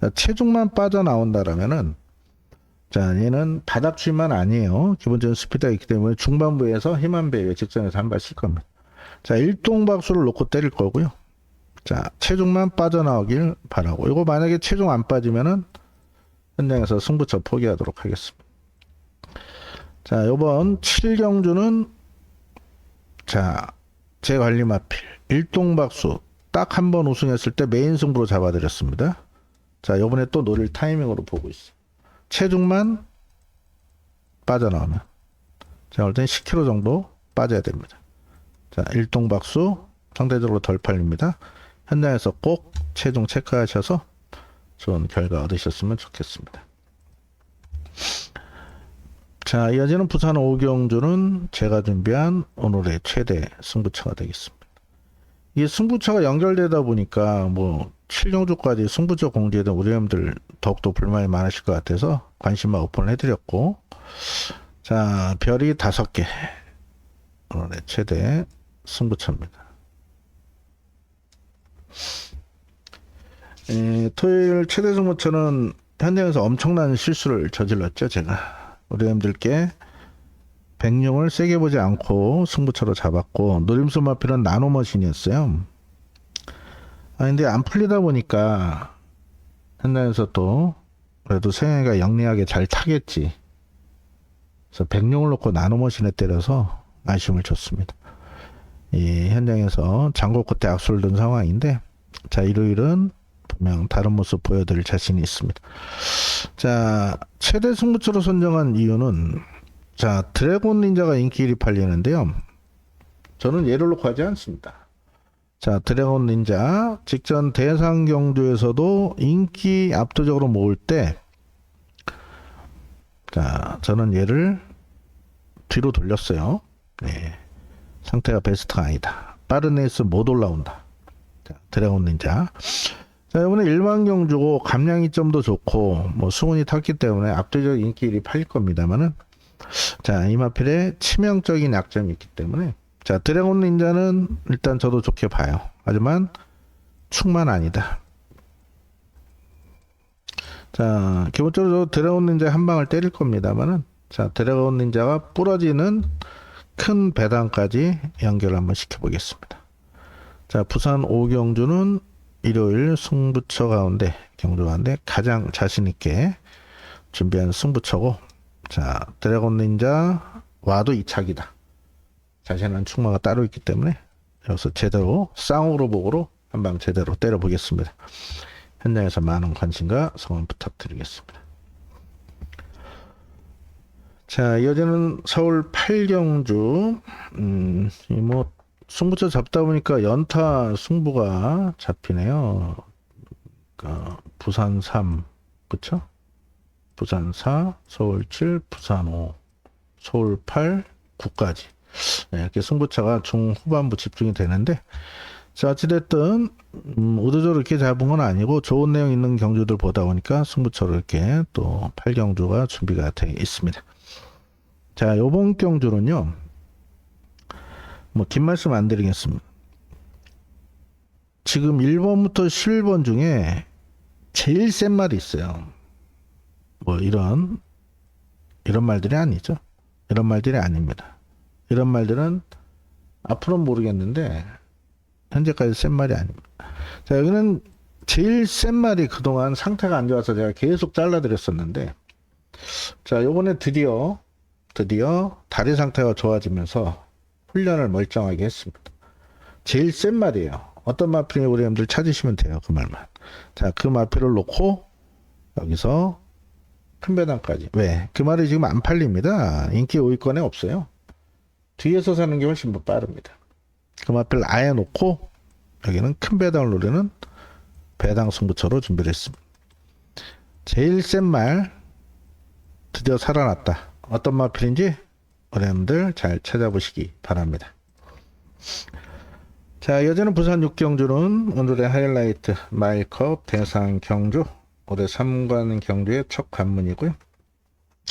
자, 체중만 빠져나온다라면은 자, 얘는 바닥 추위만 아니에요. 기본적인 스피드가 있기 때문에 중반부에서 힘한 배에 직전에서 한 발 쓸 겁니다. 자, 일동박수를 놓고 때릴 거고요. 자, 체중만 빠져나오길 바라고. 이거 만약에 체중 안 빠지면은 현장에서 승부처 포기하도록 하겠습니다. 자, 요번 7경주는 자, 제 관리 마필 일동박수 딱 한 번 우승했을 때 메인 승부로 잡아드렸습니다. 자, 요번에 또 노릴 타이밍으로 보고 있어. 체중만 빠져나오면 제가 볼 땐 10kg 정도 빠져야 됩니다. 자, 일동박수 상대적으로 덜 팔립니다. 현장에서 꼭 체중 체크하셔서 좋은 결과 얻으셨으면 좋겠습니다. 자, 이어지는 부산 5경주는 제가 준비한 오늘의 최대 승부처가 되겠습니다. 이 승부처가 연결되다 보니까 뭐 7경주까지 승부처 공지에도 우리 형들 더욱더 불만이 많으실 것 같아서 관심만 오픈을 해드렸고 자, 별이 5개 오늘의 최대 승부처입니다. 토요일 최대 승부처는 현장에서 엄청난 실수를 저질렀죠. 제가 우리 형들께 백룡을 세게 보지 않고 승부처로 잡았고 노림수 마필은 나노머신이었어요. 근데 안 풀리다 보니까 현장에서 또 그래도 생애가 영리하게 잘 타겠지. 그래서 백룡을 놓고 나노머신에 때려서 아쉬움을 줬습니다. 이 현장에서 장고 끝에 악수를 둔 상황인데 자, 일요일은 분명 다른 모습 보여드릴 자신이 있습니다. 자, 최대 승부처로 선정한 이유는 자, 드래곤 닌자가 인기일이 팔리는데요. 저는 얘를 놓고 하지 않습니다. 자, 드래곤 닌자 직전 대상 경주에서도 인기 압도적으로 모을 때 자, 저는 얘를 뒤로 돌렸어요. 네. 상태가 베스트가 아니다. 빠른 레이스 못 올라온다. 자, 드래곤 닌자. 자, 이번에 일반 경주고 감량이 좀 더 좋고 뭐 수훈이 탔기 때문에 압도적 인기일이 팔릴 겁니다만은 자, 이 마필에 치명적인 약점이 있기 때문에 자, 드래곤 닌자는 일단 저도 좋게 봐요. 하지만 축만 아니다. 자, 기본적으로 드래곤 닌자 한 방을 때릴 겁니다만은 자, 드래곤 닌자가 부러지는 큰 배당까지 연결을 한번 시켜보겠습니다. 자, 부산 5경주는 일요일 승부처 가운데 경주 가운데 가장 자신있게 준비한 승부처고 자, 드래곤 닌자 와도 이착이다. 자신한 축마가 따로 있기 때문에 여기서 제대로 쌍으로 복으로 한방 제대로 때려보겠습니다. 현장에서 많은 관심과 성원 부탁드리겠습니다. 자, 이어지는 서울 8경주 뭐 승부처 잡다 보니까 연타 승부가 잡히네요. 그러니까 부산 3 그쵸? 부산 4, 서울 7, 부산 5, 서울 8, 9까지 네, 이렇게 승부차가 중후반부 집중이 되는데 자, 어찌됐든 의도적으로 이렇게 잡은 건 아니고 좋은 내용 있는 경주들 보다 보니까 승부처로 이렇게 또 8경주가 준비가 되어 있습니다. 자, 요번 경주는요 뭐 긴 말씀 안 드리겠습니다. 지금 1번부터 11번 중에 제일 센 말이 있어요. 뭐 이런 말들이 아니죠. 이런 말들이 아닙니다. 이런 말들은 앞으로는 모르겠는데 현재까지 센 말이 아닙니다. 자, 여기는 제일 센 말이 그동안 상태가 안 좋아서 제가 계속 잘라드렸었는데, 자, 요번에 드디어 다리 상태가 좋아지면서 훈련을 멀쩡하게 했습니다. 제일 센 말이에요. 어떤 마필이 우리 여러분들 찾으시면 돼요. 그 말만. 자, 그 마필을 놓고 여기서 큰 배당까지. 왜? 그 말이 지금 안 팔립니다. 인기 5위권에 없어요. 뒤에서 사는 게 훨씬 더 빠릅니다. 그 마필을 아예 놓고 여기는 큰 배당을 노리는 배당 승부처로 준비를 했습니다. 제일 센 말 드디어 살아났다. 어떤 마필인지 여러분들 잘 찾아보시기 바랍니다. 자, 여자는 부산 6경주는 오늘의 하이라이트 마일컵 대상 경주, 올해 3관 경주의 첫 관문이고요.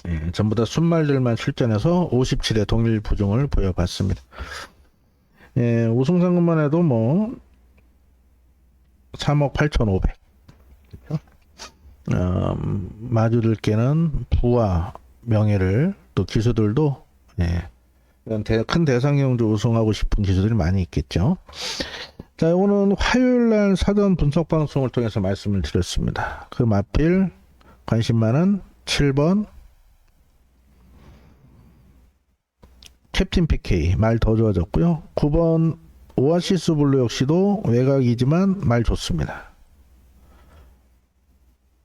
예, 전부 다 순말들만 출전해서 57의 동일 부종을 보여봤습니다. 예, 우승 상금만 해도 뭐 3억 8,500. 마주들께는 부와 명예를, 또 기수들도 예, 이런 큰 대상 경주 우승하고 싶은 기수들이 많이 있겠죠. 자, 오늘 화요일날 사전 분석 방송을 통해서 말씀을 드렸습니다. 그 마필 관심 많은 7번 캡틴 PK 말 더 좋아졌고요. 9번 오아시스 블루 역시도 외곽이지만 말 좋습니다.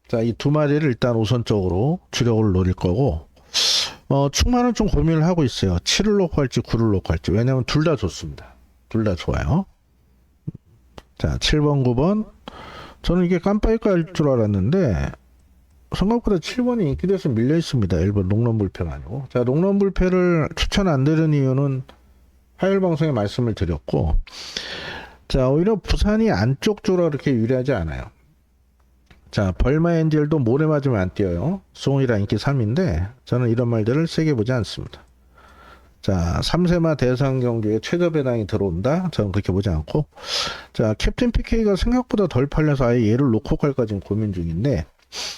자, 이 두 마리를 일단 우선적으로 주력을 노릴 거고, 충만은 좀 고민을 하고 있어요. 7을 놓고 할지 9를 놓고 할지. 왜냐면 둘 다 좋습니다. 둘 다 좋아요. 자, 7번, 9번. 저는 이게 깜빡이가 할 줄 알았는데 생각보다 7번이 인기돼서 밀려 있습니다. 1번 롱런 불펜 아니고. 자, 롱런 불펜을 추천 안 드리는 이유는 화요일 방송에 말씀을 드렸고, 자, 오히려 부산이 안쪽 쪽으로 그렇게 유리하지 않아요. 자, 벌마 엔젤도 모래 맞으면 안 뛰어요. 송이라 인기 3인데 저는 이런 말들을 세게 보지 않습니다. 자, 3세마 대상 경주에 최저 배당이 들어온다? 저는 그렇게 보지 않고, 자, 캡틴 PK가 생각보다 덜 팔려서 아예 얘를 놓고 갈까 지금 고민 중인데,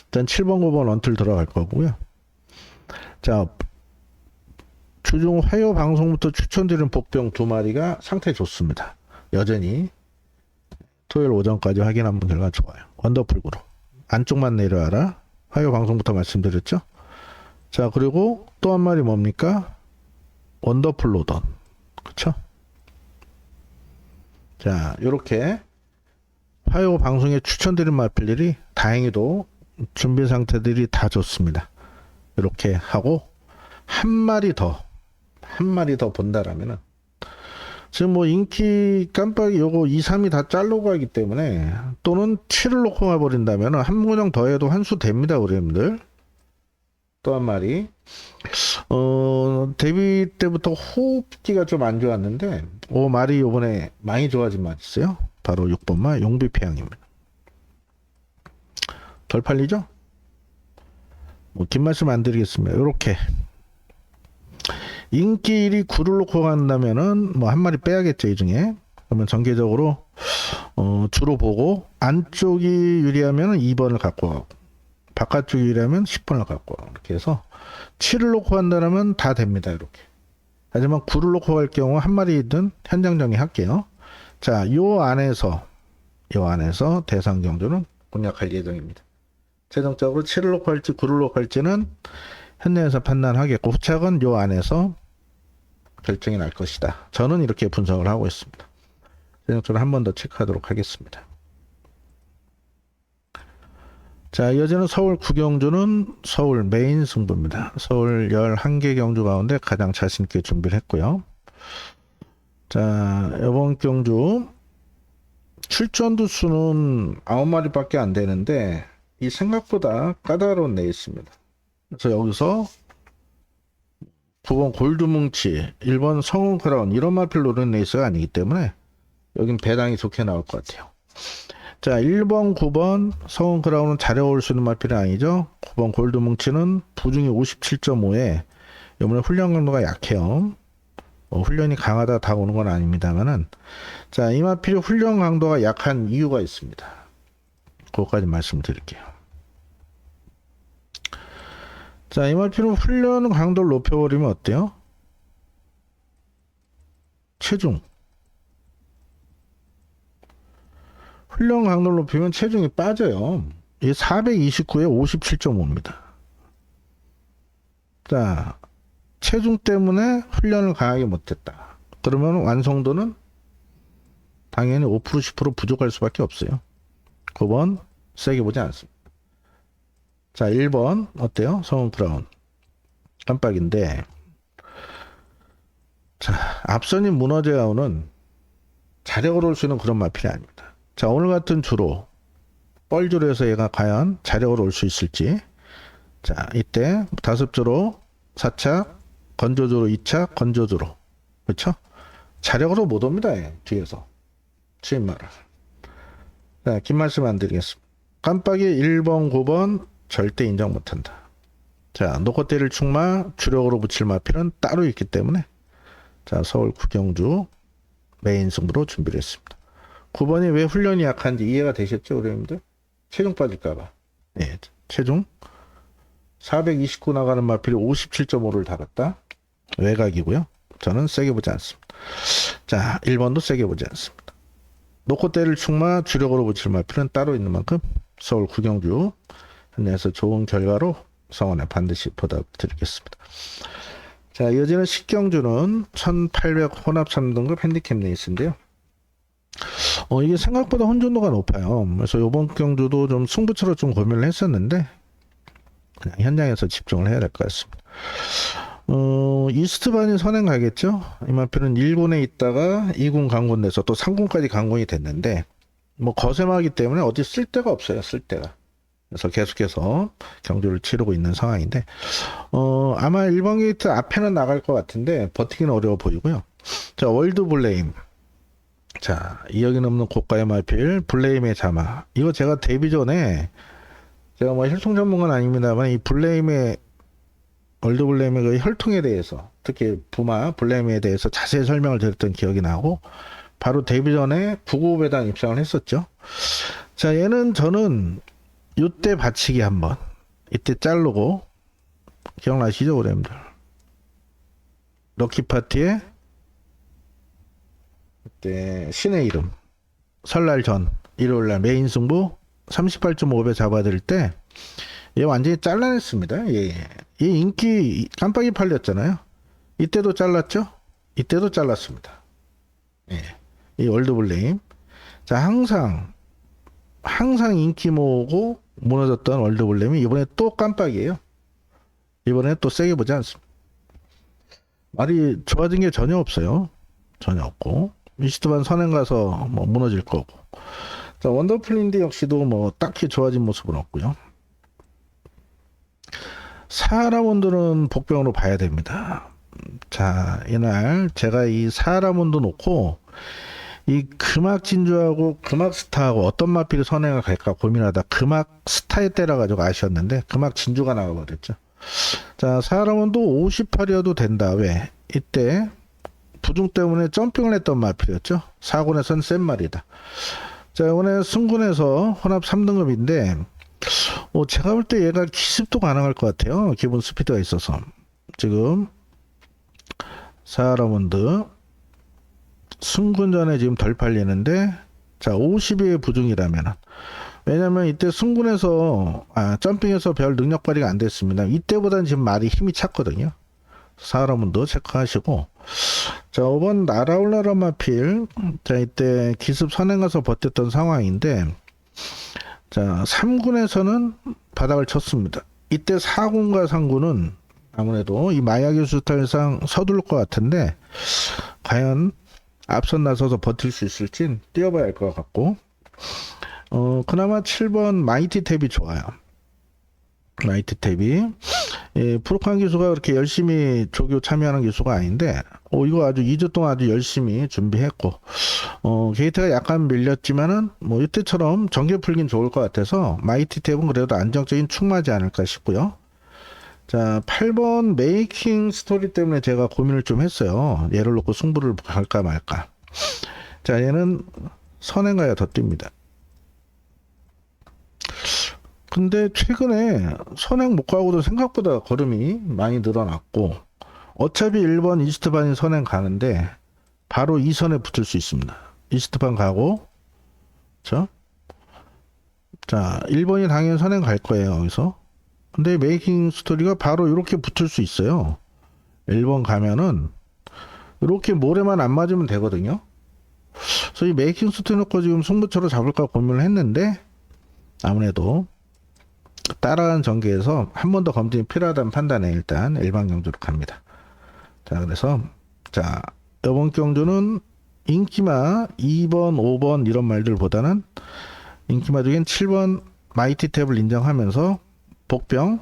일단 7번, 9번 언틀 들어갈 거고요. 자, 주중 화요 방송부터 추천드린 복병 두 마리가 상태 좋습니다. 여전히 토요일 오전까지 확인 한번 결과 좋아요. 원더풀구로 안쪽만 내려와라. 화요 방송부터 말씀드렸죠. 자, 그리고 또 한 마리 뭡니까? 원더풀 로던. 그쵸? 자, 요렇게 화요 방송에 추천드린 마필들이 다행히도 준비 상태들이 다 좋습니다. 이렇게 하고 한 마리 더 본다라면은, 지금 뭐 인기 깜빡이 요거 2, 3이 다 자르고 가기 때문에, 또는 7을 놓고 가버린다면 한 문형 더 해도 한 수 됩니다. 우리 형들. 또 한 마리. 데뷔 때부터 호흡기가 좀 안 좋았는데, 말이 요번에 많이 좋아진 말 있어요. 바로 6번 말 용비패양입니다. 덜 팔리죠? 뭐 긴 말씀 안 드리겠습니다. 요렇게 인기 1위 9를 놓고 간다면은 뭐 한 마리 빼야겠죠, 이 중에. 그러면 전개적으로 주로 보고, 안쪽이 유리하면 2번을 갖고 가고, 바깥쪽이 유리하면 10번을 갖고 가고, 이렇게 해서 7을 놓고 간다면 다 됩니다. 이렇게. 하지만 9를 놓고 갈 경우 한 마리든 현장 정리할게요. 자, 요 안에서 대상 경주는 공략할 예정입니다. 최종적으로 7을 놓고 할지 9를 놓고 할지는 현장에서 판단하겠고, 후착은 요 안에서 결정이 날 것이다. 저는 이렇게 분석을 하고 있습니다. 최종적으로 한 번 더 체크하도록 하겠습니다. 자, 이어지는 서울 9경주는 서울 메인 승부입니다. 서울 11개 경주 가운데 가장 자신있게 준비를 했고요. 자, 이번 경주 출전두 수는 9마리밖에 안 되는데, 이 생각보다 까다로운 레이스입니다. 그래서 여기서 9번 골드뭉치, 1번 성운크라운 이런 마필 노리는 레이스가 아니기 때문에 여긴 배당이 좋게 나올 것 같아요. 자, 1번, 9번 성운크라운은 잘해올 수 있는 마필이 아니죠. 9번 골드뭉치는 부중이 57.5에 이번에 훈련 강도가 약해요. 훈련이 강하다 다 오는 건 아닙니다만은, 자, 이마필이 훈련 강도가 약한 이유가 있습니다. 그것까지 말씀드릴게요. 자, 이마필은 훈련 강도를 높여버리면 어때요? 체중. 훈련 강도를 높이면 체중이 빠져요. 이 429에 57.5입니다. 자, 체중 때문에 훈련을 강하게 못했다. 그러면 완성도는 당연히 5% 10% 부족할 수밖에 없어요. 9번 세게 보지 않습니다. 자, 1번 어때요? 성훈 브라운 깜빡인데, 자, 앞선이 무너져야 오는 자력으로 올 수 있는 그런 마필이 아닙니다. 자, 오늘 같은 주로 뻘주로 해서 얘가 과연 자력으로 올 수 있을지. 자, 이때 다습주로 4차, 건조주로 2차, 건조주로, 그렇죠? 자력으로 못 옵니다. 얘, 뒤에서 치인마를. 자, 긴 말씀 안 드리겠습니다. 깜빡이 1번 9번 절대 인정 못한다. 자, 놓고 때릴 충마 주력으로 붙일 마필은 따로 있기 때문에, 자, 서울 구경주 메인 승부로 준비를 했습니다. 9번이 왜 훈련이 약한지 이해가 되셨죠, 여러분들? 체중 빠질까봐. 예, 체중 429 나가는 마필이 57.5를 달았다. 외곽이고요. 저는 세게 보지 않습니다. 자, 1번도 세게 보지 않습니다. 놓고 때릴 충마 주력으로 붙일 마필은 따로 있는 만큼 서울 구경주 현내에서 좋은 결과로 성원에 반드시 보답드리겠습니다. 자, 이어지는 10경주는 1800 혼합 3등급 핸디캡 레이스인데요. 이게 생각보다 혼전도가 높아요. 그래서 이번 경주도 좀 승부처로 좀 고민을 했었는데, 그냥 현장에서 집중을 해야 될 것 같습니다. 이스트반이 선행 가겠죠? 이마필은 1군에 있다가 2군 강군돼서 또 3군까지 강군이 됐는데, 뭐 거sem하기 때문에 어디 쓸 데가 없어요, 쓸 데가. 그래서 계속해서 경주를 치르고 있는 상황인데, 아마 1번 게이트 앞에는 나갈 것 같은데 버티기는 어려워 보이고요. 자, 월드 블레임. 자, 이역이 넘는 고가의 마필 블레임의 자마. 이거 제가 데뷔 전에, 제가 뭐 혈통 전문가는 아닙니다만, 이 블레임의, 월드 블레임의 그 혈통에 대해서, 특히 부마 블레임에 대해서 자세히 설명을 드렸던 기억이 나고, 바로 데뷔 전에 99배당 입장을 했었죠. 자, 얘는 저는 이때 받치기 한번, 이때 자르고, 기억나시죠, 여러분들? 럭키파티에 그때 신의 이름 설날 전 일요일날 메인 승부 38.5배 잡아들 때 얘 완전히 잘라냈습니다. 얘 인기 깜빡이 팔렸잖아요. 이때도 잘랐죠? 이때도 잘랐습니다. 예. 이 월드블레임. 자, 항상 인기 모으고 무너졌던 월드블레임이 이번에 또 깜빡이에요. 이번에 또 세게 보지 않습니다. 말이 좋아진 게 전혀 없어요. 전혀 없고, 이스트반 선행 가서 뭐 무너질 거고. 자, 원더풀인디 역시도 뭐 딱히 좋아진 모습은 없고요. 사하라몬드는 복병으로 봐야 됩니다. 자, 이날 제가 이 사하라몬드 놓고 이 금악 진주하고 금악 스타하고 어떤 마필이 선행을 갈까 고민하다 금악 스타에 때려가지고 아쉬웠는데 금악 진주가 나와버렸죠. 자, 사하라몬드 58이어도 된다. 왜? 이때 부중 때문에 점핑을 했던 마필이었죠. 4군에선 센 말이다. 자, 이번에 승군에서 혼합 3등급인데 제가 볼 때 얘가 기습도 가능할 것 같아요. 기본 스피드가 있어서. 지금 사하라몬드 승군전에 지금 덜 팔리는데, 자, 52의 부중이라면은, 왜냐면 이때 승군에서 점핑에서 별 능력 발휘가 안 됐습니다. 이때보다는 지금 말이 힘이 찼거든요. 사하라몬드 체크하시고, 자, 5번 날아올라라 마필. 자, 이때 기습 선행 가서 버텼던 상황인데, 자, 3군에서는 바닥을 쳤습니다. 이때 4군과 3군은 아무래도 이 마약의 수탈상 서둘을 것 같은데, 과연 앞선 나서서 버틸 수 있을진 뛰어봐야 할 것 같고, 그나마 7번 마이티 탭이 좋아요. 마이티 탭이, 예, 프로칸 기수가 그렇게 열심히 조교 참여하는 기수가 아닌데, 이거 아주 2주 동안 아주 열심히 준비했고, 게이트가 약간 밀렸지만은, 뭐, 이때처럼 전개 풀긴 좋을 것 같아서, 마이티 탭은 그래도 안정적인 충마지 않을까 싶고요. 자, 8번 메이킹 스토리 때문에 제가 고민을 좀 했어요. 얘를 놓고 승부를 갈까 말까. 자, 얘는 선행가야 더 뜁니다. 근데 최근에 선행 못 가고도 생각보다 걸음이 많이 늘어났고, 어차피 1번 이스트반이 선행 가는데 바로 2선에 붙을 수 있습니다. 이스트반 가고, 자, 1번이 당연히 선행 갈 거예요, 여기서. 근데 메이킹 스토리가 바로 이렇게 붙을 수 있어요. 1번 가면은 이렇게 모래만 안 맞으면 되거든요. 그래서 이 메이킹 스토리 놓고 지금 승부처로 잡을까 고민을 했는데, 아무래도 따라간 전개에서 한 번 더 검증이 필요하다는 판단에 일단 일반 경주로 갑니다. 자, 그래서 자, 이번 경주는 인기마 2번, 5번 이런 말들보다는 인기마 중엔 7번 마이티 탭을 인정하면서 복병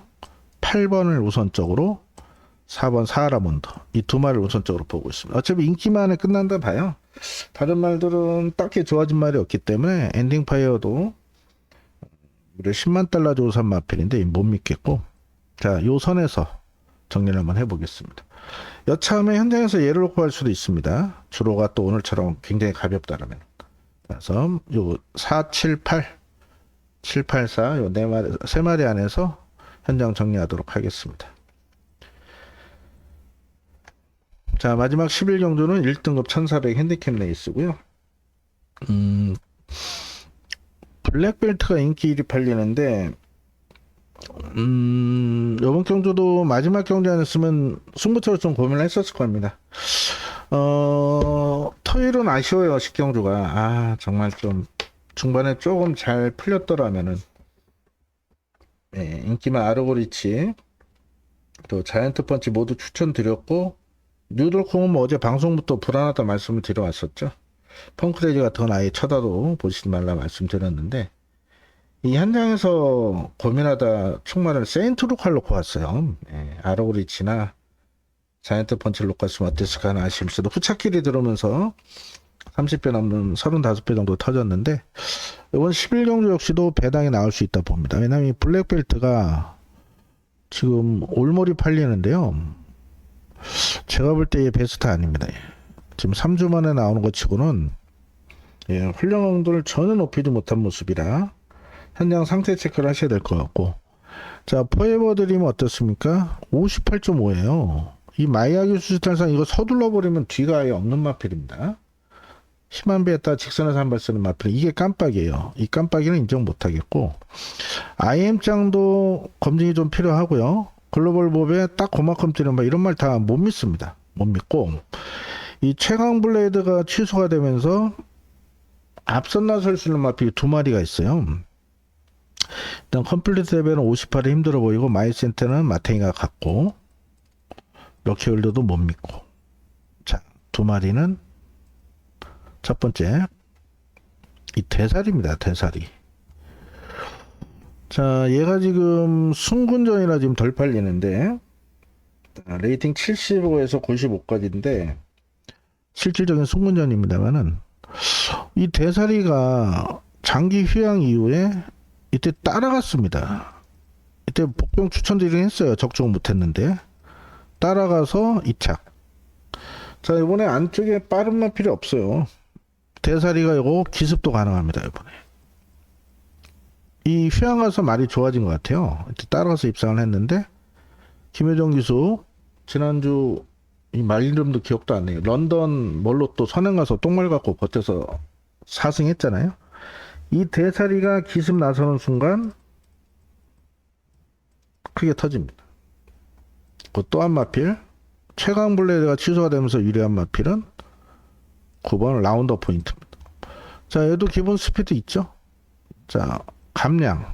8번을 우선적으로 4번 사하라몬드 이 두 말을 우선적으로 보고 있습니다. 어차피 인기만에 끝난다 봐요. 다른 말들은 딱히 좋아진 말이 없기 때문에 엔딩 파이어도 무려 10만 달러 조산 마필인데 못 믿겠고, 자, 요 선에서 정리를 한번 해보겠습니다. 여차하면 현장에서 예를 놓고 할 수도 있습니다. 주로가 또 오늘처럼 굉장히 가볍다라면. 그래서 요 478, 784, 요 네 마리, 세 마리 안에서 현장 정리하도록 하겠습니다. 자, 마지막 11경주는 1등급 1400 핸디캡 레이스고요. 블랙벨트가 인기 1위 팔리는데, 이번 경주도 마지막 경주 아니었으면 승부처로 좀 고민을 했었을 겁니다. 토요일은 아쉬워요, 10경주가. 아, 정말 좀 중반에 조금 잘 풀렸더라면은. 네, 인기만 아르고리치, 또 자이언트 펀치 모두 추천드렸고, 뉴돌콩은 뭐 어제 방송부터 불안하다 말씀을 드려왔었죠. 펑크레이지 같은 건 아예 쳐다도 보시지 말라 말씀드렸는데, 이 현장에서 고민하다 총말을 세인트루카를 놓고 왔어요. 예, 아르고리치나 자이언트 펀치를 놓고 왔으면 어땠을까 하는 아쉬움이 있어도 후차길이 들어오면서 30배 넘는 35배 정도 터졌는데, 이번 11경주 역시도 배당이 나올 수 있다 봅니다. 왜냐하면 이 블랙벨트가 지금 올몰이 팔리는데요. 제가 볼 때 베스트 아닙니다. 지금 3주 만에 나오는 것 치고는 훈련강도를 전혀 높이지 못한 모습이라 현장 상태 체크를 하셔야 될 것 같고, 자, 포에버 드림은 어떻습니까? 58.5예요. 이 마이야기 수지탄상 이거 서둘러 버리면 뒤가 아예 없는 마필입니다. 심한 배에다 직선에서 한 발 쓰는 마필, 이게 깜빡이에요. 이 깜빡이는 인정 못하겠고, IM장도 검증이 좀 필요하고요. 글로벌 법에 딱 그만큼 뛰는 바 이런 말 다 못 믿습니다. 못 믿고, 이 최강 블레이드가 취소가 되면서 앞선 나설 수 있는 마필이 두 마리가 있어요. 일단 컴플리트 레벨은 58이 힘들어 보이고, 마이센터는 마탱이가 같고, 럭키홀드도 못 믿고. 자, 두 마리는 첫 번째 이 대사리입니다. 대사리. 자, 얘가 지금 승군전이라 지금 덜 팔리는데, 레이팅 75에서 95까지인데 실질적인 승군전입니다만은, 이 대사리가 장기 휴양 이후에 이때 따라갔습니다. 이때 복병 추천드리긴 했어요. 적중 못했는데 따라가서 2착. 자, 이번에 안쪽에 빠른 마필이 없어요. 대사리가 이거 기습도 가능합니다. 이번에 이 휴양 가서 말이 좋아진 것 같아요. 이때 따라가서 입상을 했는데, 김효정 기수 지난주 이 말 이름도 기억도 안 나요. 런던 뭘로 또 선행 가서 똥말 갖고 버텨서 4승 했잖아요. 이 대사리가 기습 나서는 순간 크게 터집니다. 그 또 한 마필, 최강 블레이드가 취소가 되면서 유리한 마필은 9번 라운더 포인트입니다. 자, 얘도 기본 스피드 있죠. 자, 감량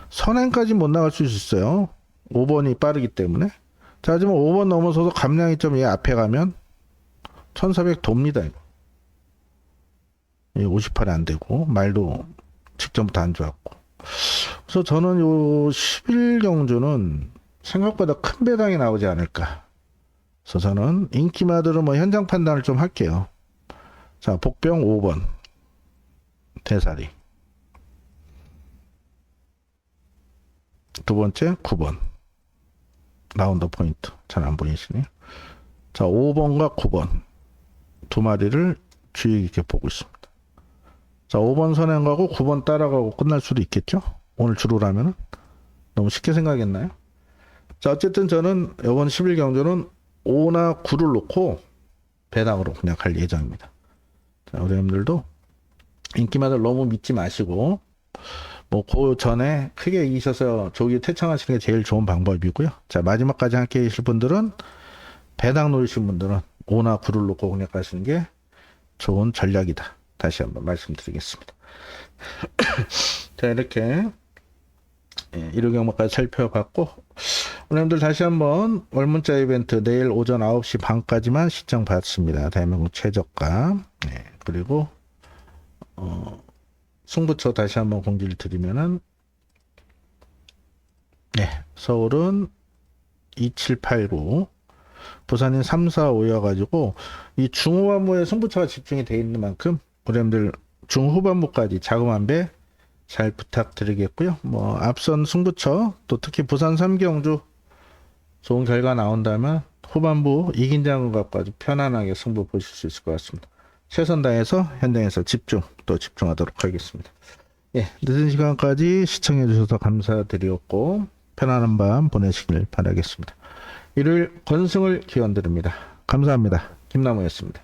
선행까지 못 나갈 수 있어요. 5번이 빠르기 때문에. 자, 하지만 5번 넘어서도 감량이 좀 얘 앞에 가면 1400 돕니다. 이거 58이 안 되고, 말도 직전부터 안 좋았고. 그래서 저는 요 11경주는 생각보다 큰 배당이 나오지 않을까. 그래서 저는 인기마들은 뭐 현장 판단을 좀 할게요. 자, 복병 5번 대사리, 두 번째 9번 라운드 포인트 잘 안 보이시네요. 자, 5번과 9번 두 마리를 주의 깊게 보고 있습니다. 자, 5번 선행하고 9번 따라가고 끝날 수도 있겠죠. 오늘 주로라면은 너무 쉽게 생각했나요? 자, 어쨌든 저는 이번 11경주는 5나 9를 놓고 배당으로 그냥 갈 예정입니다. 자, 우리 여러분들도 인기마다 너무 믿지 마시고 뭐 그 전에 크게 이기셔서 조기 퇴장하시는 게 제일 좋은 방법이고요. 자, 마지막까지 함께 계실 분들은 배당 노리신 분들은 5나 9를 놓고 그냥 가시는 게 좋은 전략이다. 다시 한번 말씀드리겠습니다. 자, 이렇게 일요 경마까지 살펴봤고, 오늘들 다시 한번 월문자 이벤트 내일 오전 9시 반까지만 시청 받습니다. 대한민국 최저가. 네, 그리고 승부처 다시 한번 공지를 드리면은, 네, 서울은 2789, 부산인 345여가지고 이 중후반부에 승부처가 집중이 되어 있는 만큼 우리들 중후반부까지 자그마한 배 잘 부탁드리겠고요. 뭐 앞선 승부처 또 특히 부산 3경주 좋은 결과 나온다면 후반부 이긴 장군 갖고 아주 편안하게 승부 보실 수 있을 것 같습니다. 최선 다해서 현장에서 집중하도록 하겠습니다. 예, 늦은 시간까지 시청해 주셔서 감사드리었고 편안한 밤 보내시길 바라겠습니다. 일요일 건승을 기원드립니다. 감사합니다. 김나무였습니다.